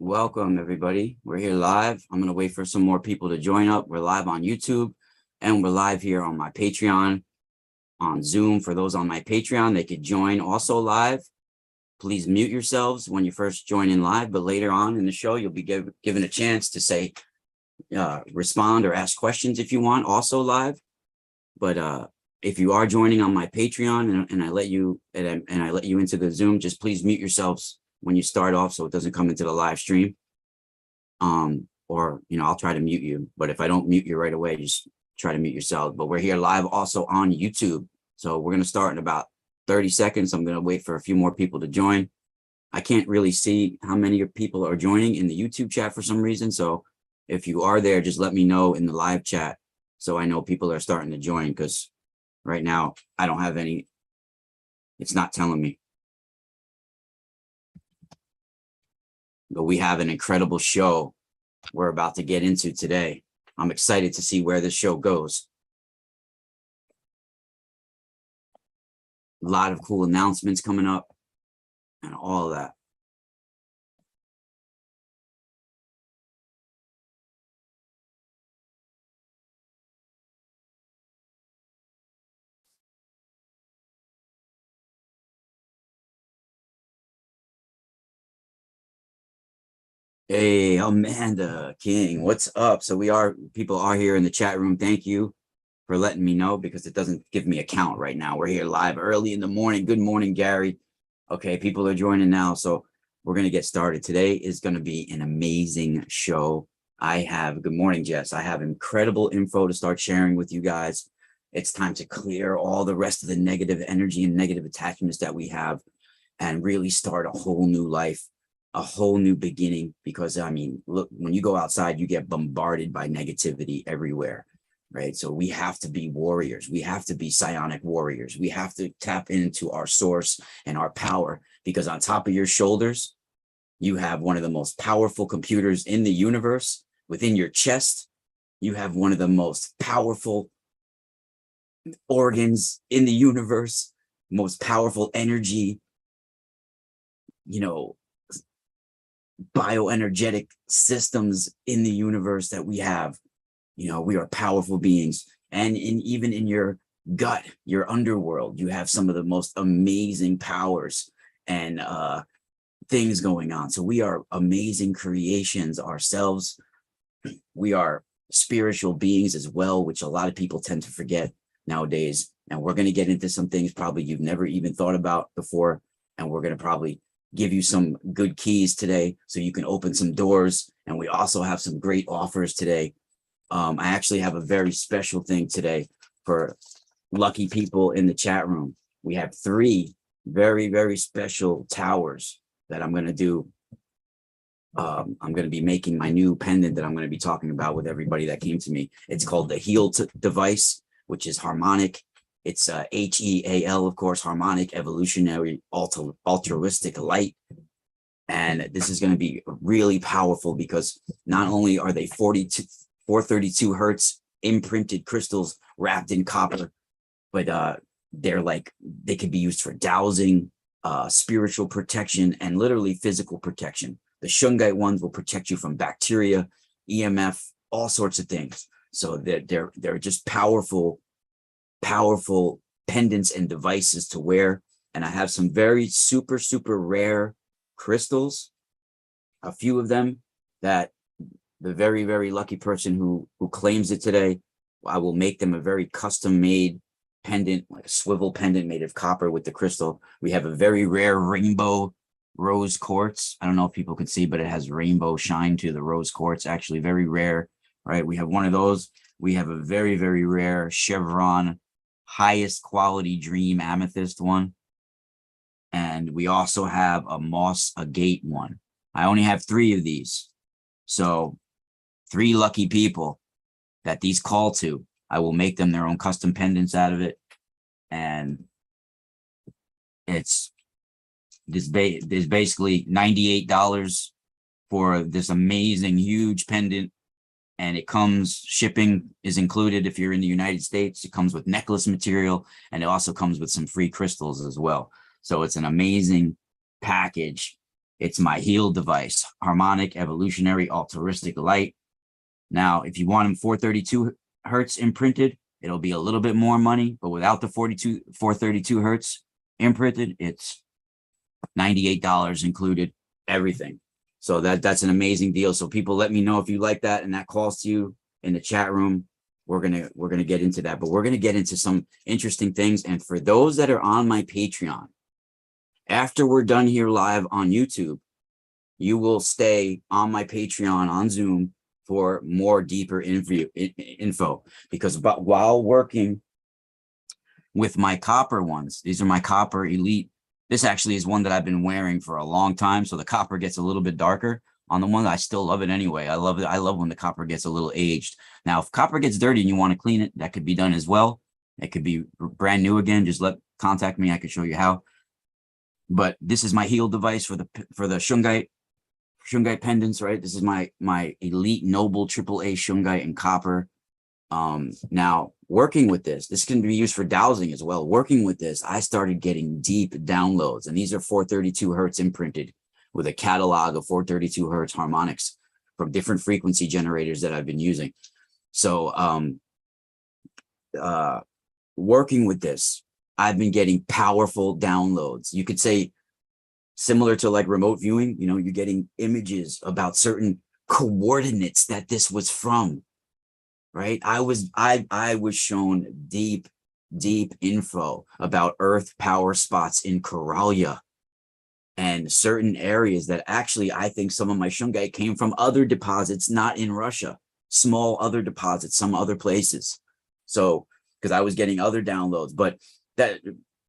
Welcome, everybody. We're here live. I'm going to wait for some more people to join up. We're live on YouTube, and we're live here on my Patreon, on Zoom. For those on my Patreon, they could join also live. Please mute yourselves when you first join in live, but later on in the show, you'll be given a chance to say, respond or ask questions if you want, also live. But if you are joining on my Patreon and I let you into the Zoom, just please mute yourselves when you start off so it doesn't come into the live stream. Or I'll try to mute you, but if I don't mute you right away, just try to mute yourself. But we're here live also on YouTube. So we're going to start in about 30 seconds. I'm going to wait for a few more people to join. I can't really see how many people are joining in the YouTube chat for some reason. So if you are there, just let me know in the live chat so I know people are starting to join, because right now I don't have any. It's not telling me. But we have an incredible show we're about to get into today. I'm excited to see where this show goes. A lot of cool announcements coming up and all of that. Hey, Amanda King, what's up? So people are here in the chat room. Thank you for letting me know, because it doesn't give me a count right now. We're here live early in the morning. Good morning, Gary. Okay, people are joining now. So we're going to get started. Today is going to be an amazing show. Good morning, Jess. I have incredible info to start sharing with you guys. It's time to clear all the rest of the negative energy and negative attachments that we have and really start a whole new life, a whole new beginning. Because I mean, look, when you go outside, you get bombarded by negativity everywhere, right? So we have to be warriors. We have to be psionic warriors. We have to tap into our source and our power, because on top of your shoulders, you have one of the most powerful computers in the universe. Within your chest, you have one of the most powerful organs in the universe, most powerful energy, bioenergetic systems in the universe that we have. We are powerful beings. And even in your gut, your underworld, you have some of the most amazing powers and things going on. So we are amazing creations ourselves. We are spiritual beings as well, which a lot of people tend to forget nowadays. And we're going to get into some things probably you've never even thought about before. And we're going to probably give you some good keys today so you can open some doors. And we also have some great offers today. I actually have a very special thing today for lucky people in the chat room. We have 3 very, very special towers that I'm going to do. I'm going to be making my new pendant that I'm going to be talking about with everybody that came to me. It's called the Heal device, which is harmonic. It's HEAL, of course, harmonic, evolutionary, altruistic light. And this is going to be really powerful, because not only are they 432 hertz imprinted crystals wrapped in copper, but they could be used for dowsing, spiritual protection, and literally physical protection. The shungite ones will protect you from bacteria, EMF, all sorts of things. So they're just powerful pendants and devices to wear. And I have some very super, super rare crystals, a few of them, that the very, very lucky person who claims it today, I will make them a very custom made pendant, like a swivel pendant made of copper with the crystal. We have a very rare rainbow rose quartz. I don't know if people can see, but it has rainbow shine to the rose quartz, actually very rare, right? We have one of those. We have a very, very rare chevron, highest quality dream amethyst one. And we also have a moss agate one. I only have 3 of these. So 3 lucky people that these call to, I will make them their own custom pendants out of it. And there's basically $98 for this amazing huge pendant. And shipping is included if you're in the United States. It comes with necklace material, and it also comes with some free crystals as well. So it's an amazing package. It's my heal device, harmonic, evolutionary, altruistic light. Now, if you want them 432 hertz imprinted, it'll be a little bit more money, but without the 432 hertz imprinted, it's $98 included, everything. So that's an amazing deal. So people, let me know if you like that and that calls to you in the chat room. We're gonna get into that, but we're gonna get into some interesting things. And for those that are on my Patreon, after we're done here live on YouTube, you will stay on my Patreon on Zoom for more deeper info. Because while working with my copper ones, these are my copper elite. This actually is one that I've been wearing for a long time, so the copper gets a little bit darker on the one. I still love it anyway. I love it. I love when the copper gets a little aged. Now, if copper gets dirty and you want to clean it, that could be done as well. It could be brand new again. Just contact me. I could show you how. But this is my heal device for the shungite pendants, right? This is my elite noble AAA shungite in copper. Now working with this can be used for dowsing as well. Working with this, I started getting deep downloads, and these are 432 hertz imprinted with a catalog of 432 hertz harmonics from different frequency generators that I've been using. So working with this, I've been getting powerful downloads. You could say similar to like remote viewing, you know, you're getting images about certain coordinates that this was from, right? I was shown deep info about earth power spots in Coralia and certain areas that actually, I think some of my shungite came from other deposits, not in Russia, small other deposits, some other places. So, because I was getting other downloads, but that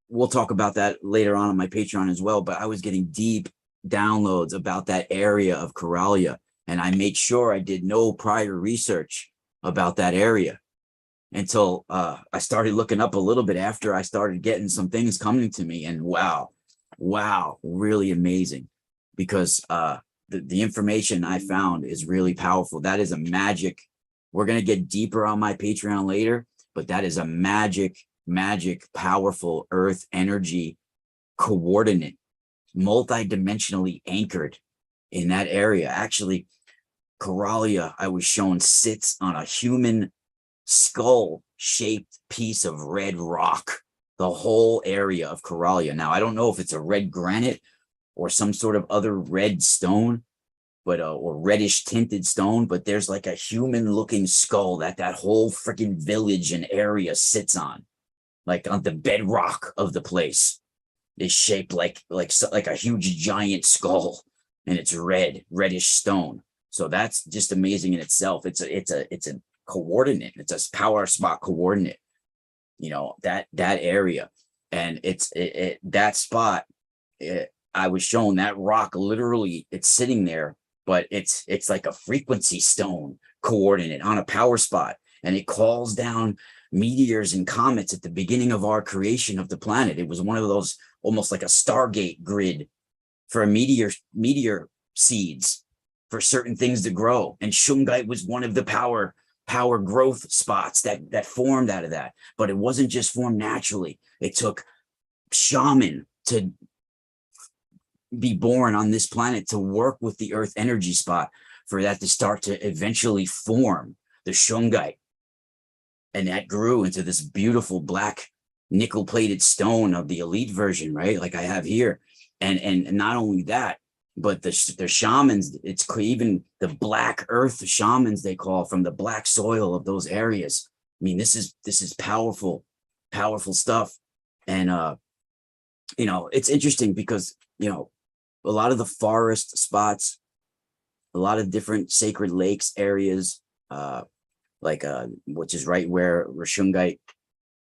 we'll talk about that later on my Patreon as well. But I was getting deep downloads about that area of Coralia, and I made sure I did no prior research about that area until I started looking up a little bit after I started getting some things coming to me, and wow, really amazing, because the information I found is really powerful. That is a magic. We're going to get deeper on my Patreon later, but that is a magic, powerful earth energy coordinate, multidimensionally anchored in that area. Actually, Coralia, I was shown, sits on a human skull-shaped piece of red rock, the whole area of Coralia. Now, I don't know if it's a red granite or some sort of other red stone, but or reddish tinted stone, but there's like a human looking skull that whole freaking village and area sits on, like on the bedrock of the place is shaped like a huge giant skull, and it's reddish stone. So that's just amazing in itself. It's a coordinate. It's a power spot coordinate, you know, that area. And that spot, I was shown that rock, literally it's sitting there, but it's like a frequency stone coordinate on a power spot, and it calls down meteors and comets at the beginning of our creation of the planet. It was one of those, almost like a Stargate grid for meteor seeds for certain things to grow. And shungite was one of the power growth spots that formed out of that. But it wasn't just formed naturally. It took shaman to be born on this planet to work with the earth energy spot for that to start to eventually form the shungite. And that grew into this beautiful black nickel plated stone of the elite version, right? Like I have here. And not only that, but the shamans, it's even the black earth shamans they call, from the black soil of those areas. I mean, this is powerful stuff. And you know, it's interesting because, you know, a lot of the forest spots, a lot of different sacred lakes areas, which is right where shungite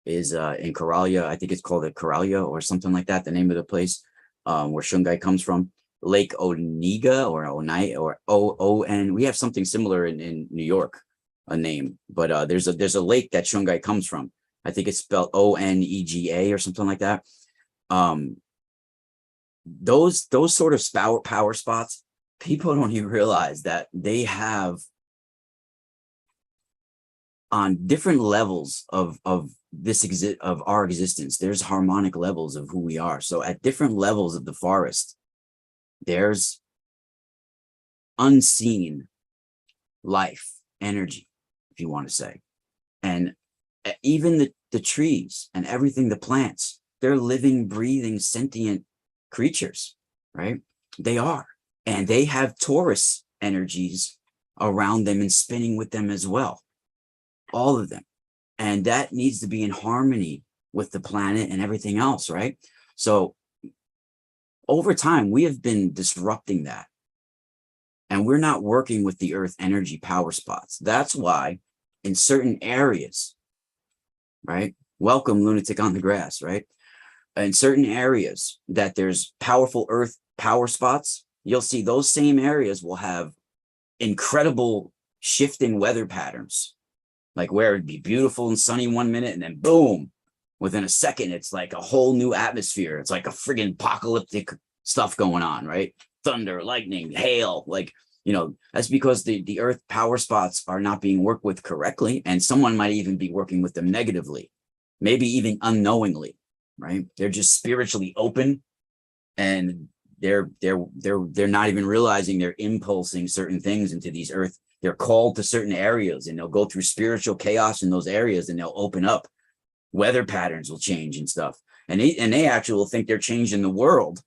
is in Coralia. I think it's called the Coralia or something like that, the name of the place where shungite comes from. Lake Onega or Onai or O-O-N. We have something similar in New York, a name, but there's a lake that shungite comes from. I think it's spelled O-N-E-G-A or something like that. Those sort of power spots, people don't even realize that they have on different levels of our existence. There's harmonic levels of who we are. So at different levels of the forest, there's unseen life, energy, if you want to say. And even the trees and everything, the plants, they're living, breathing, sentient creatures, right? They are. And they have Taurus energies around them and spinning with them as well. All of them. And that needs to be in harmony with the planet and everything else, right? So over time, we have been disrupting that. And we're not working with the earth energy power spots. That's why in certain areas, right? Welcome, lunatic on the grass, right? In certain areas that there's powerful earth power spots, you'll see those same areas will have incredible shifting weather patterns, like where it'd be beautiful and sunny 1 minute, and then boom, within a second, it's like a whole new atmosphere. It's like a friggin' apocalyptic stuff going on, right? Thunder, lightning, hail, like, you know, that's because the earth power spots are not being worked with correctly. And someone might even be working with them negatively, maybe even unknowingly, right? They're just spiritually open, and they're not even realizing they're impulsing certain things into these earth. They're called to certain areas, and they'll go through spiritual chaos in those areas, and they'll open up. Weather patterns will change and stuff. And they actually will think they're changing the world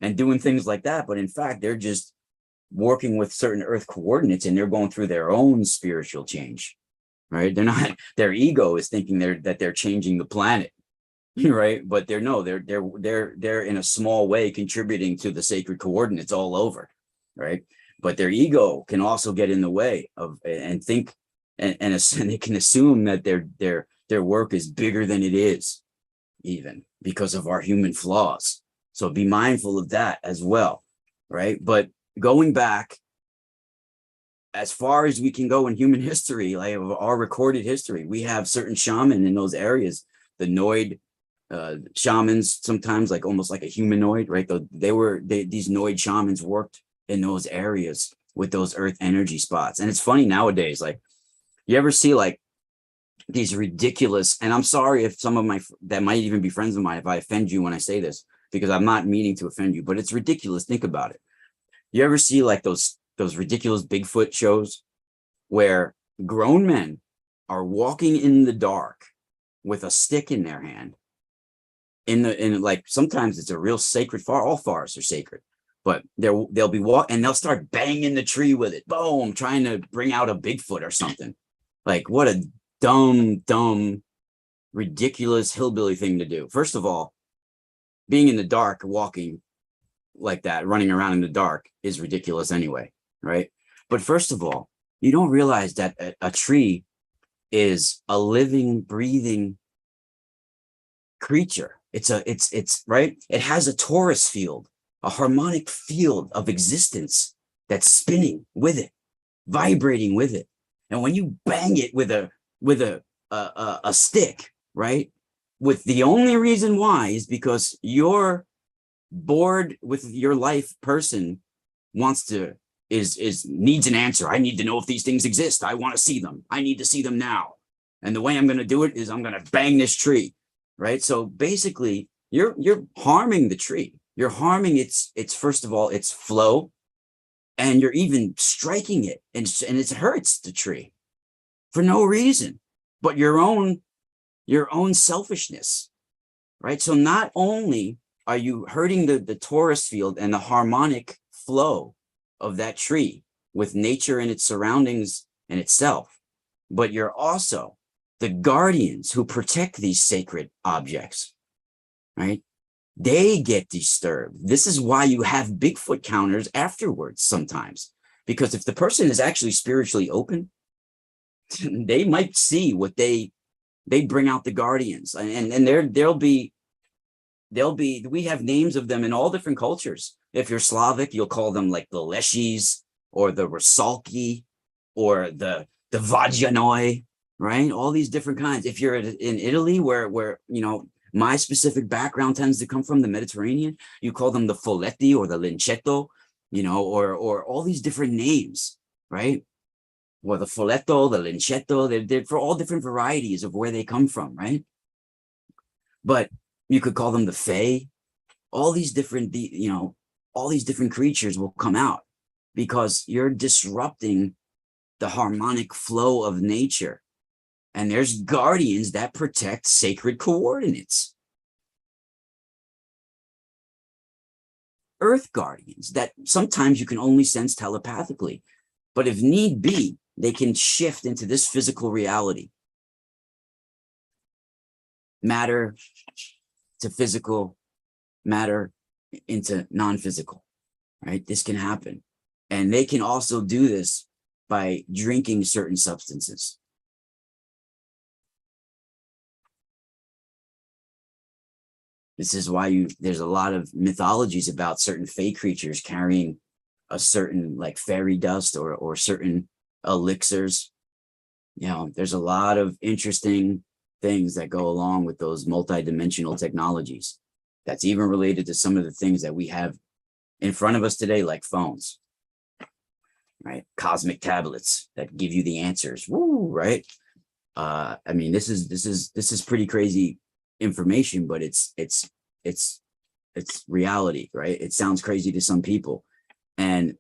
and doing things like that. But in fact, they're just working with certain earth coordinates, and they're going through their own spiritual change, right? They're not, their ego is thinking that they're changing the planet, right? But they're in a small way contributing to the sacred coordinates all over, right? But their ego can also get in the way of and think and they can assume that their work is bigger than it is, even because of our human flaws. So be mindful of that as well, right? But going back as far as we can go in human history, like our recorded history, we have certain shaman in those areas, the Noid shamans, sometimes like almost like a humanoid, right? These Noid shamans worked in those areas with those earth energy spots. And it's funny nowadays, like you ever see like these ridiculous, and I'm sorry if some of that might even be friends of mine, if I offend you when I say this, because I'm not meaning to offend you, but it's ridiculous. Think about it. You ever see like those ridiculous Bigfoot shows where grown men are walking in the dark with a stick in their hand in like, sometimes it's a real sacred all forests are sacred, but they'll be and they'll start banging the tree with it, boom, trying to bring out a Bigfoot or something. Like, what a dumb, ridiculous hillbilly thing to do. First of all, being in the dark, walking like that, running around in the dark is ridiculous anyway, right? But first of all, you don't realize that a tree is a living, breathing creature. It's right. It has a torus field, a harmonic field of existence that's spinning with it, vibrating with it. And when you bang it with a stick, right? With the only reason why is because you're bored with your life, person needs an answer. I need to know if these things exist. I want to see them. I need to see them now. And the way I'm going to do it is I'm going to bang this tree, right? So basically you're harming the tree. You're harming its first of all, its flow, and you're even striking it, and it hurts the tree for no reason but your own selfishness, right? So not only are you hurting the torus field and the harmonic flow of that tree with nature and its surroundings and itself, but you're also the guardians who protect these sacred objects, right? They get disturbed. This is why you have Bigfoot counters afterwards sometimes, because if the person is actually spiritually open, they might see what they bring out the guardians, and they'll be we have names of them in all different cultures. If you're Slavic, you'll call them like the Leshis or the Rusalki or the Vajjanoi, right? All these different kinds. If you're in Italy, where you know my specific background tends to come from the Mediterranean, you call them the Folletti or the Lincetto, you know, or all these different names, right? Or the Folletto, the Lincetto, they're for all different varieties of where they come from, right? But you could call them the Fae, all these different, you know, all these different creatures will come out because you're disrupting the harmonic flow of nature. And there's guardians that protect sacred coordinates. Earth guardians that sometimes you can only sense telepathically, but if need be, they can shift into this physical reality. Matter to physical, matter into non-physical, right? This can happen. And they can also do this by drinking certain substances. This is why there's a lot of mythologies about certain fey creatures carrying a certain like fairy dust or certain elixirs. You know, there's a lot of interesting things that go along with those multidimensional technologies. That's even related to some of the things that we have in front of us today, like phones, right? Cosmic tablets that give you the answers. Woo, right? I mean, this is pretty crazy information, but it's reality, right? It sounds crazy to some people, and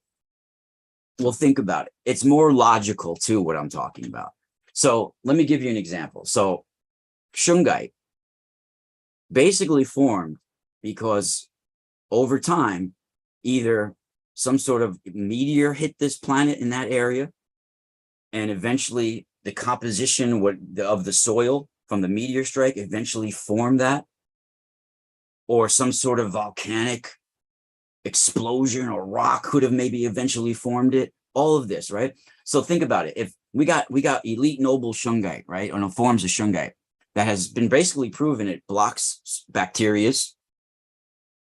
well, think about it. It's more logical too, what I'm talking about. So let me give you an example. So shungite basically formed because over time, either some sort of meteor hit this planet in that area, and eventually the composition of the soil from the meteor strike eventually formed that, or some sort of volcanic explosion or rock could have maybe eventually formed it. All of this, right? So think about it. If we got elite noble shungite, right, or no forms of shungite that has been basically proven it blocks bacterias,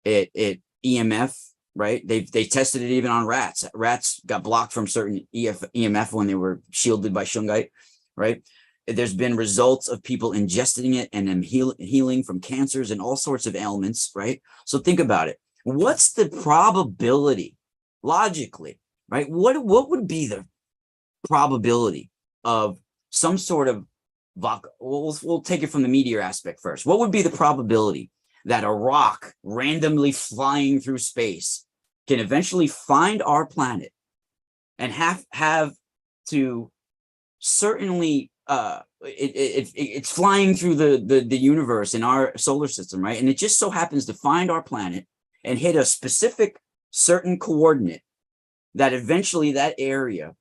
it EMF, right? They tested it even on rats. Rats got blocked from certain EMF when they were shielded by shungite, right? There's been results of people ingesting it and them healing from cancers and all sorts of ailments, right? So think about it. What's the probability, logically, right? What would be the probability of some sort of we'll take it from the meteor aspect first. What would be the probability that a rock randomly flying through space can eventually find our planet and have to certainly it's flying through the universe in our solar system, right? And it just so happens to find our planet and hit a specific certain coordinate that eventually that area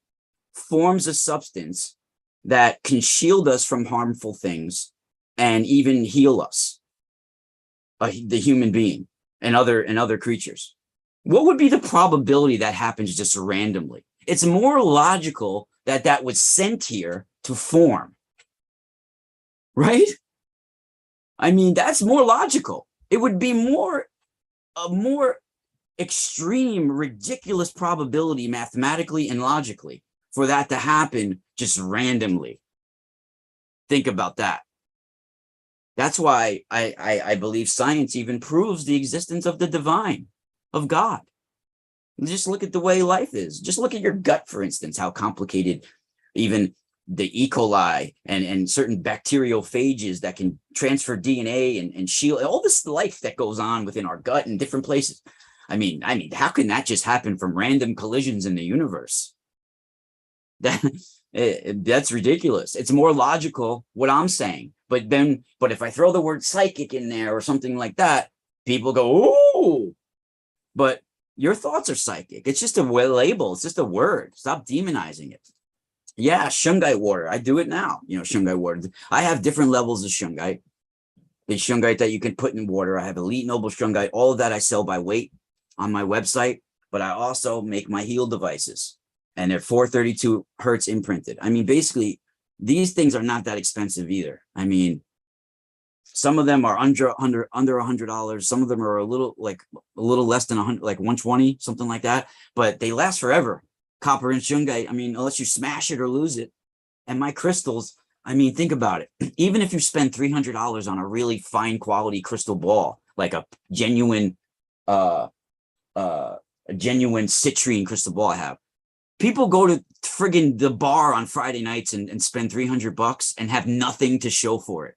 forms a substance that can shield us from harmful things and even heal us, the human being and other creatures. What would be the probability that happens just randomly? It's more logical that was sent here to form, right? I mean, that's more logical. It would be a more extreme, ridiculous probability mathematically and logically for that to happen just randomly. Think about that. That's why I believe science even proves the existence of the divine, of God. Just look at the way life is. Just look at your gut, for instance, how complicated even the E. coli and certain bacterial phages that can transfer DNA and shield all this life that goes on within our gut in different places. I mean, how can that just happen from random collisions in the universe? That's ridiculous. It's more logical what I'm saying. But if I throw the word psychic in there or something like that, people go, "Ooh!" But your thoughts are psychic. It's just a label. It's just a word. Stop demonizing it. Yeah, shungite water. I do it now. You know, shungite water. I have different levels of shungite. The shungite that you can put in water. I have elite noble shungite. All of that I sell by weight on my website. But I also make my heal devices, and they're 432 hertz imprinted. I mean, basically, these things are not that expensive either. I mean, some of them are under $100. Some of them are a little less than 100, like 120, something like that. But they last forever. Copper and shungite. I mean, unless you smash it or lose it. And my crystals. I mean, think about it. Even if you spend $300 on a really fine quality crystal ball, like a genuine citrine crystal ball I have. People go to friggin' the bar on Friday nights and spend $300 and have nothing to show for it.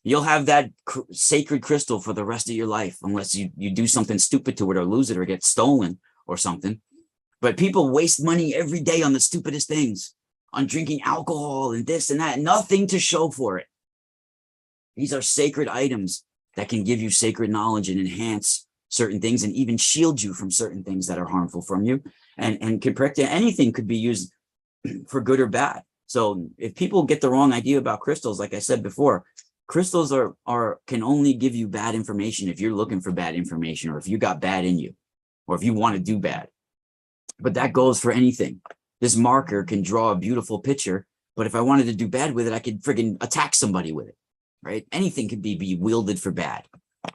You'll have that sacred crystal for the rest of your life, unless you do something stupid to it or lose it or get stolen or something. But people waste money every day on the stupidest things, on drinking alcohol and this and that, nothing to show for it. These are sacred items that can give you sacred knowledge and enhance certain things and even shield you from certain things that are harmful from you, and can protect you. Anything could be used for good or bad. So if people get the wrong idea about crystals, like I said before, crystals can only give you bad information if you're looking for bad information, or if you got bad in you, or if you want to do bad. But that goes for anything. This marker can draw a beautiful picture, but if I wanted to do bad with it, I could friggin' attack somebody with it, right? Anything could be wielded for bad.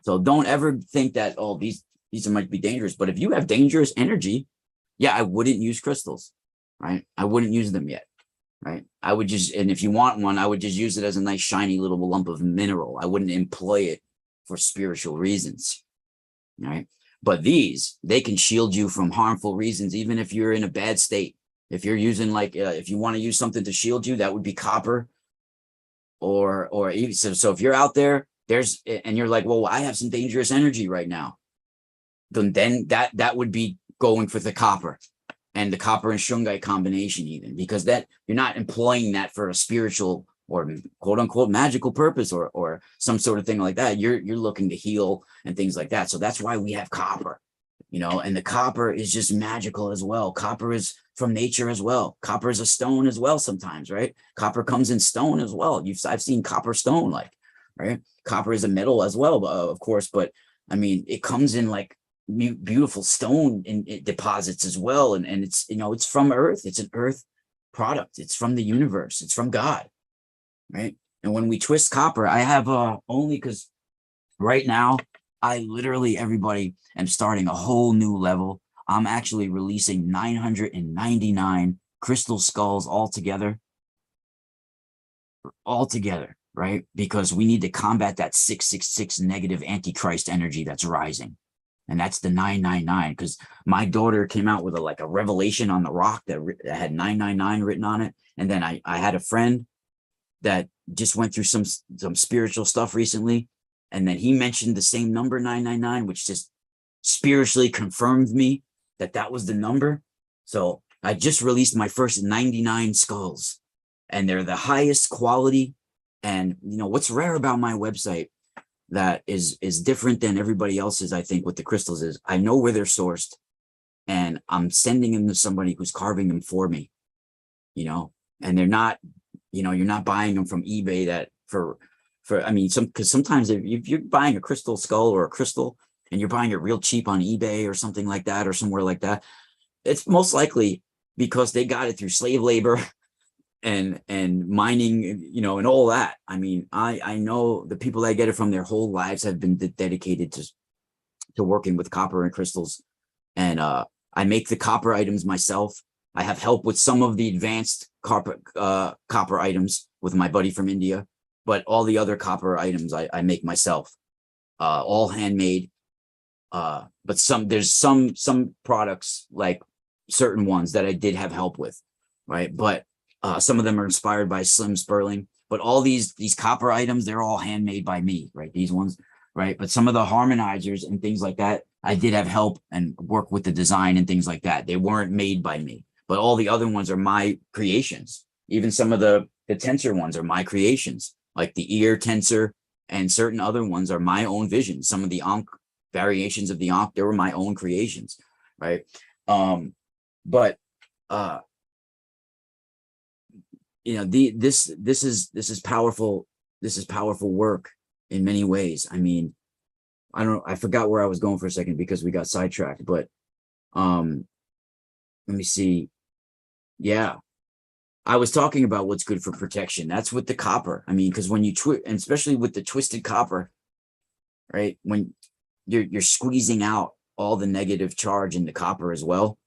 So don't ever think that, oh, these might be dangerous. But if you have dangerous energy, yeah, I wouldn't use crystals, right? I wouldn't use them yet, right? I would just, and if you want one, I would just use it as a nice shiny little lump of mineral. I wouldn't employ it for spiritual reasons, right? But they can shield you from harmful reasons, even if you're in a bad state. If you're using if you want to use something to shield you, that would be copper, or even so if you're out there, and you're like, well, I have some dangerous energy right now, then that would be going for the copper, and the copper and shungite combination, even, because that you're not employing that for a spiritual or quote unquote magical purpose or some sort of thing like that. You're looking to heal and things like that. So that's why we have copper, and the copper is just magical as well. Copper is from nature as well. Copper is a stone as well sometimes, right? Copper comes in stone as well. I've seen copper stone, right? Copper is a metal as well, of course, but I mean, it comes in beautiful stone in deposits as well. And it's, it's from Earth. It's an Earth product. It's from the universe. It's from God, right? And when we twist copper, I have only because right now, I literally, everybody, am starting a whole new level. I'm actually releasing 999 crystal skulls altogether, right? Because we need to combat that 666 negative antichrist energy that's rising. And that's the 999, because my daughter came out with a revelation on the rock that had 999 written on it. And then I had a friend that just went through some spiritual stuff recently, and then he mentioned the same number 999, which just spiritually confirmed me that was the number. So I just released my first 99 skulls, and they're the highest quality. And what's rare about my website that is different than everybody else's, I think, with the crystals, is I know where they're sourced, and I'm sending them to somebody who's carving them for me, and they're not, you're not buying them from eBay that because sometimes if you're buying a crystal skull or a crystal and you're buying it real cheap on eBay or something like that, or somewhere like that, it's most likely because they got it through slave labor and mining, and all that. I mean, I know the people that get it from, their whole lives have been dedicated to working with copper and crystals. And I make the copper items myself. I have help with some of the advanced copper items with my buddy from India, but all the other copper items I make myself, all handmade. But there's some products, like certain ones, that I did have help with, right? But some of them are inspired by Slim Sperling. But all these copper items, they're all handmade by me, right? These ones, right? But some of the harmonizers and things like that, I did have help and work with the design and things like that. They weren't made by me, but all the other ones are my creations. Even some of the tensor ones are my creations, like the ear tensor, and certain other ones are my own vision. Some of the Ankh variations of the Ankh, they were my own creations, right? But this is powerful. This is powerful work in many ways. I mean, I forgot where I was going for a second because we got sidetracked, but let me see. Yeah, I was talking about what's good for protection. That's with the copper. I mean, because when you and especially with the twisted copper, right? When you're squeezing out all the negative charge in the copper as well,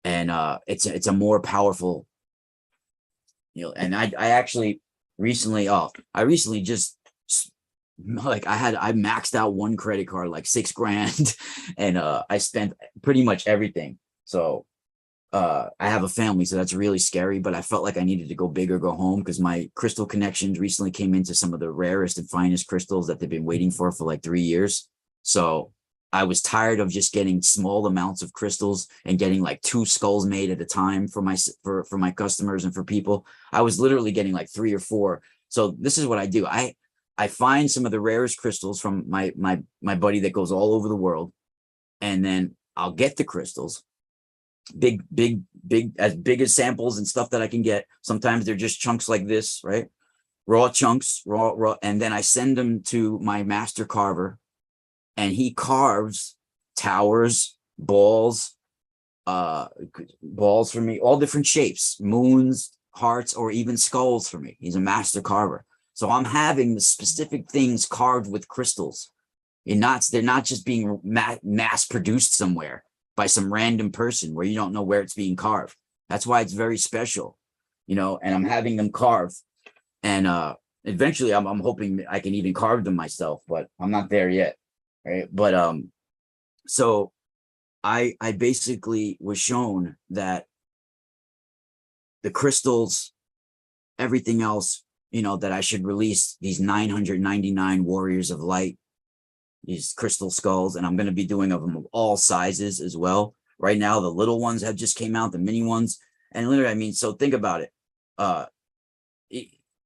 and it's a more powerful, And I actually recently, just I maxed out one credit card, like $6,000, and I spent pretty much everything. So I have a family, so that's really scary, but I felt like I needed to go big or go home because my crystal connections recently came into some of the rarest and finest crystals that they've been waiting for like 3 years. So I was tired of just getting small amounts of crystals and getting like 2 skulls made at a time for my customers and for people. I was literally getting like 3 or 4. So this is what I do. I find some of the rarest crystals from my buddy that goes all over the world, and then I'll get the crystals, big, as big as samples and stuff that I can get. Sometimes they're just chunks like this, right? Raw chunks, raw. And then I send them to my master carver, and he carves towers, balls for me, all different shapes, moons, hearts, or even skulls for me. He's a master carver. So I'm having the specific things carved with crystals. They're not just being mass produced somewhere by some random person where you don't know where it's being carved. That's why it's very special, and I'm having them carved. And eventually I'm hoping I can even carve them myself, but I'm not there yet. Right. But so I basically was shown that the crystals, everything else, that I should release these 999 warriors of light, these crystal skulls, and I'm going to be doing of them of all sizes as well. Right now, the little ones have just came out, the mini ones. And literally, I mean, so think about it.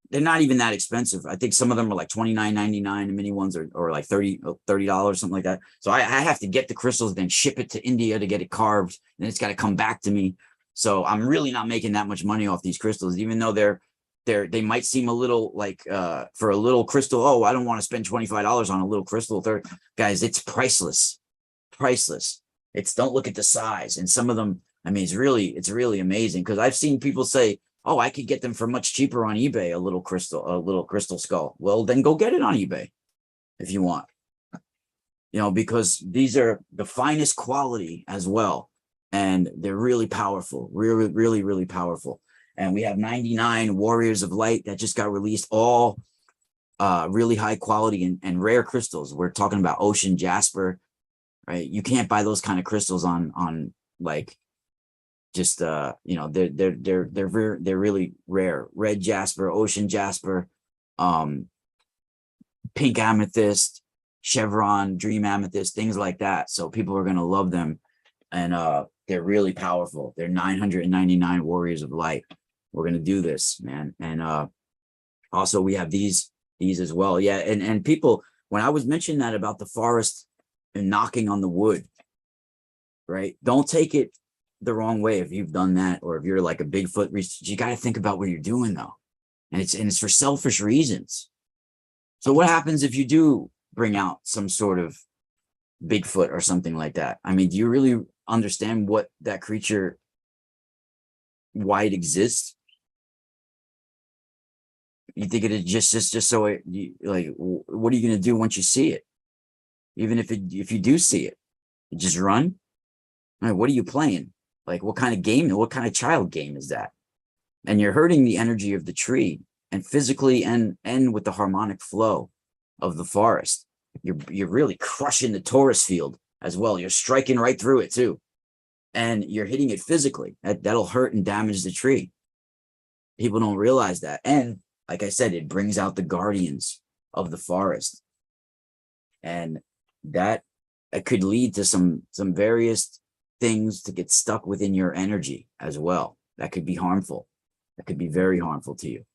They're not even that expensive. I think some of them are like $29.99. The mini ones or like $30, something like that. So I have to get the crystals, then ship it to India to get it carved, and it's got to come back to me. So I'm really not making that much money off these crystals, even though they might seem a little like for a little crystal. Oh, I don't want to spend $25 on a little crystal. Guys, it's priceless. Don't look at the size. And some of them, I mean, it's really amazing, because I've seen people say, oh, I could get them for much cheaper on eBay, a little crystal skull. Well, then go get it on eBay if you want, because these are the finest quality as well. And they're really powerful, really powerful. And we have 99 warriors of light that just got released, all really high quality and rare crystals. We're talking about ocean jasper, right? You can't buy those kind of crystals on like just they're really rare. Red jasper, ocean jasper, pink amethyst, chevron, dream amethyst, things like that. So people are gonna love them, and they're really powerful. They're 999 warriors of light. We're gonna do this, man. And also we have these as well. Yeah, and people, when I was mentioning that about the forest and knocking on the wood, right? Don't take it the wrong way if you've done that, or if you're like a Bigfoot researcher. You got to think about what you're doing, though, and it's for selfish reasons. So what happens if you do bring out some sort of Bigfoot or something like that? I mean, do you really understand what that creature, why it exists? You think it just so what are you going to do once you see it? Even if you do see it, you just run. I mean, what are you playing? Like, what kind of game? What kind of child game is that? And you're hurting the energy of the tree, and physically and with the harmonic flow of the forest. You're really crushing the torus field as well. You're striking right through it too, and you're hitting it physically. That'll hurt and damage the tree. People don't realize that. And like I said, it brings out the guardians of the forest, and that could lead to some various things to get stuck within your energy as well. That could be harmful. That could be very harmful to you,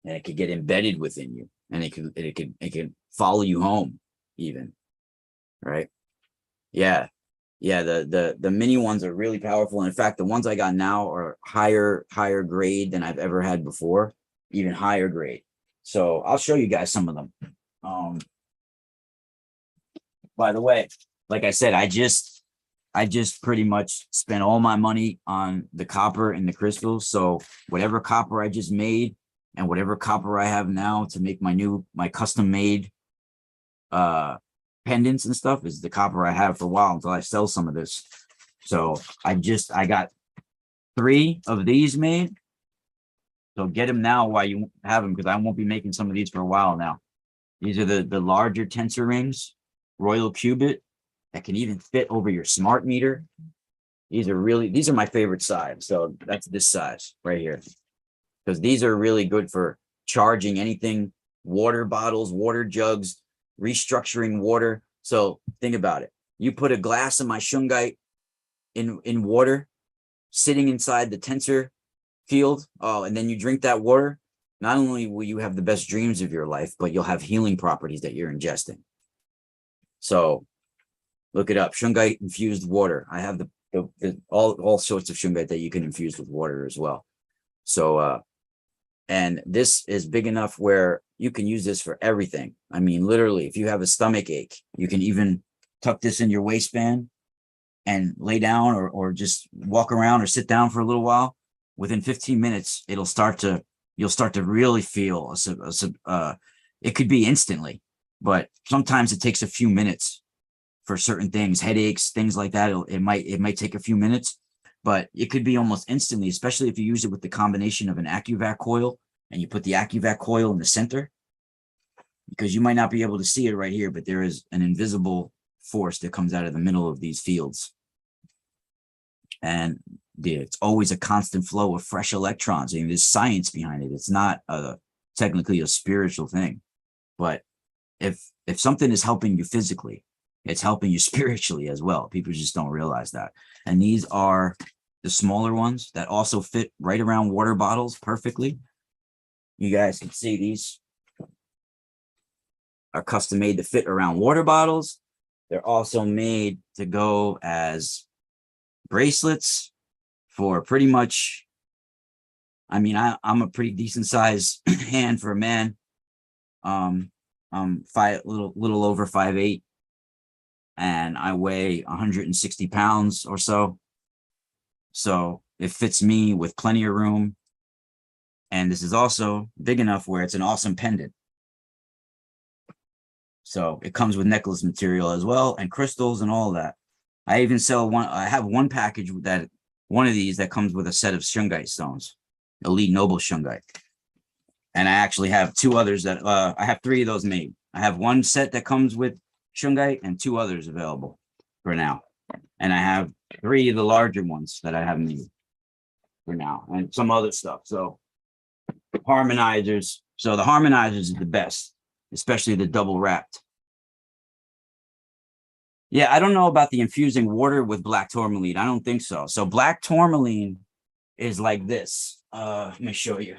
and it could get embedded within you, and it could follow you home even. Right? Yeah. The mini ones are really powerful. And in fact, the ones I got now are higher grade than I've ever had before, even higher grade. So I'll show you guys some of them. By the way, like I said, I just pretty much spent all my money on the copper and the crystals. So whatever copper I just made and whatever copper I have now to make my custom made pendants and stuff is the copper I have for a while until I sell some of this. So I got 3 of these made. So get them now while you have them, because I won't be making some of these for a while now. These are the larger tensor rings, royal cubit, that can even fit over your smart meter. These are my favorite size. So that's this size right here, because these are really good for charging anything, water bottles, water jugs, restructuring water. So think about it. You put a glass of my shungite in water, sitting inside the tensor field. Oh, and then you drink that water. Not only will you have the best dreams of your life, but you'll have healing properties that you're ingesting. So look it up. Shungite infused water. I have all sorts of shungite that you can infuse with water as well. So and this is big enough where you can use this for everything. I mean, literally, if you have a stomach ache, you can even tuck this in your waistband and lay down or just walk around or sit down for a little while. Within 15 minutes, you'll start to really feel it could be instantly, but sometimes it takes a few minutes for certain things, headaches, things like that. It might take a few minutes, but it could be almost instantly, especially if you use it with the combination of an AccuVac coil and you put the AccuVac coil in the center, because you might not be able to see it right here, but there is an invisible force that comes out of the middle of these fields. And it's always a constant flow of fresh electrons. I mean, there's science behind it. It's not technically a spiritual thing, but if something is helping you physically, it's helping you spiritually as well. People just don't realize that. And these are the smaller ones that also fit right around water bottles perfectly. You guys can see these are custom made to fit around water bottles. They're also made to go as bracelets for pretty much, I mean, I'm a pretty decent size hand for a man. I'm little over 5'8", and I weigh 160 pounds or so. So it fits me with plenty of room. And this is also big enough where it's an awesome pendant. So it comes with necklace material as well, and crystals and all that. I even sell I have one package that one of these that comes with a set of shungite stones, Elite Noble shungite. And I actually have two others that I have 3 of those made. I have one set that comes with shungite and 2 others available for now. And I have 3 of the larger ones that I haven't made for now, and some other stuff. So harmonizers. So the harmonizers are the best, especially the double wrapped. Yeah, I don't know about the infusing water with black tourmaline. I don't think so. So black tourmaline is like this. Let me show you.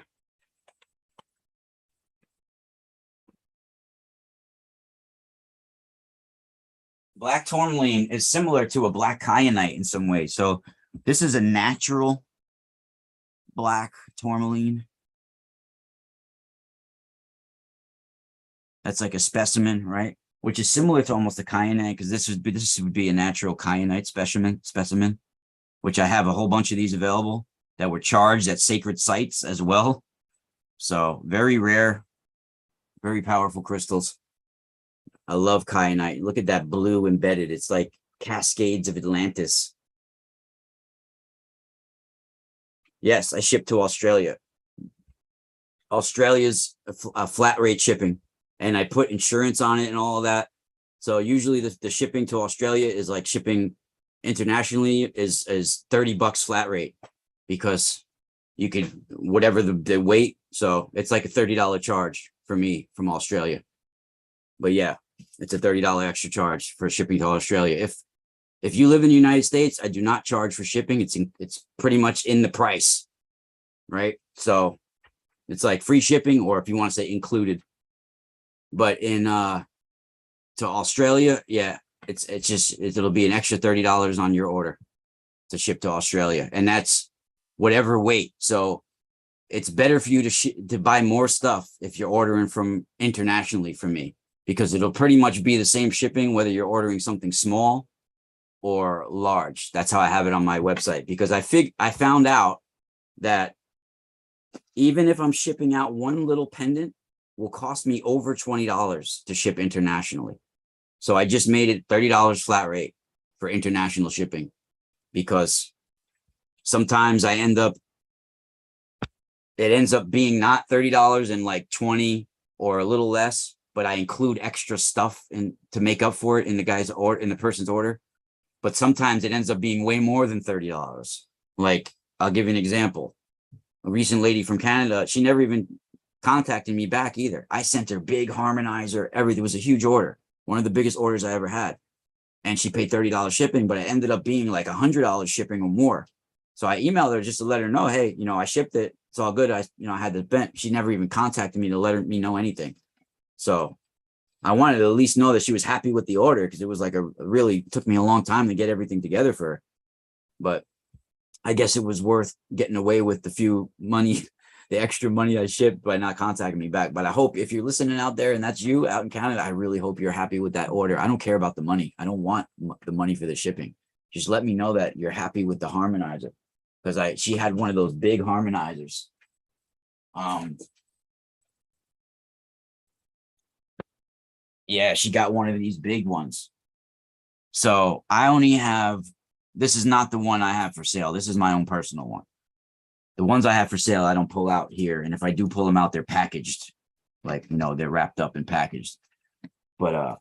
Black tourmaline is similar to a black kyanite in some ways. So this is a natural black tourmaline. That's like a specimen, right? Which is similar to almost a kyanite, because this would be a natural kyanite specimen, which I have a whole bunch of these available that were charged at sacred sites as well. So very rare, very powerful crystals. I love kyanite. Look at that blue embedded. It's like Cascades of Atlantis. Yes, I ship to Australia. Australia's a flat rate shipping, and I put insurance on it and all of that. So usually the shipping to Australia is like shipping internationally is $30 flat rate, because you could, whatever the weight. So it's like a $30 charge for me from Australia. But yeah, it's a $30 extra charge for shipping to Australia. If you live in the United States, I do not charge for shipping. It's pretty much in the price, right? So it's like free shipping, or if you want to say included. But in to Australia, yeah, it'll be an extra $30 on your order to ship to Australia, and that's whatever weight. So it's better for you to buy more stuff if you're ordering from internationally from me, because it'll pretty much be the same shipping whether you're ordering something small or large. That's how I have it on my website, because I found out that even if I'm shipping out one little pendant, will cost me over $20 to ship internationally. So I just made it $30 flat rate for international shipping, because sometimes it ends up being not $30 and like 20 or a little less, but I include extra stuff to make up for it in the person's order. but sometimes it ends up being way more than $30. Like, I'll give you an example. A recent lady from Canada, she never even contacted me back either. I sent her big harmonizer, everything. It was a huge order, one of the biggest orders I ever had. And she paid $30 shipping, but it ended up being like $100 shipping or more. So I emailed her just to let her know, hey, I shipped it. It's all good. I had the bent. She never even contacted me to let me know anything. So I wanted to at least know that she was happy with the order, because it was like really took me a long time to get everything together for her. But I guess it was worth getting away with the extra money I shipped by not contacting me back. But I hope if you're listening out there and that's you out in Canada, I really hope you're happy with that order. I don't care about the money. I don't want the money for the shipping. Just let me know that you're happy with the harmonizer, because she had one of those big harmonizers. Yeah, she got one of these big ones. So I only have, this is not the one I have for sale. This is my own personal one. The ones I have for sale, I don't pull out here. And if I do pull them out, they're packaged. Like, they're wrapped up and packaged. But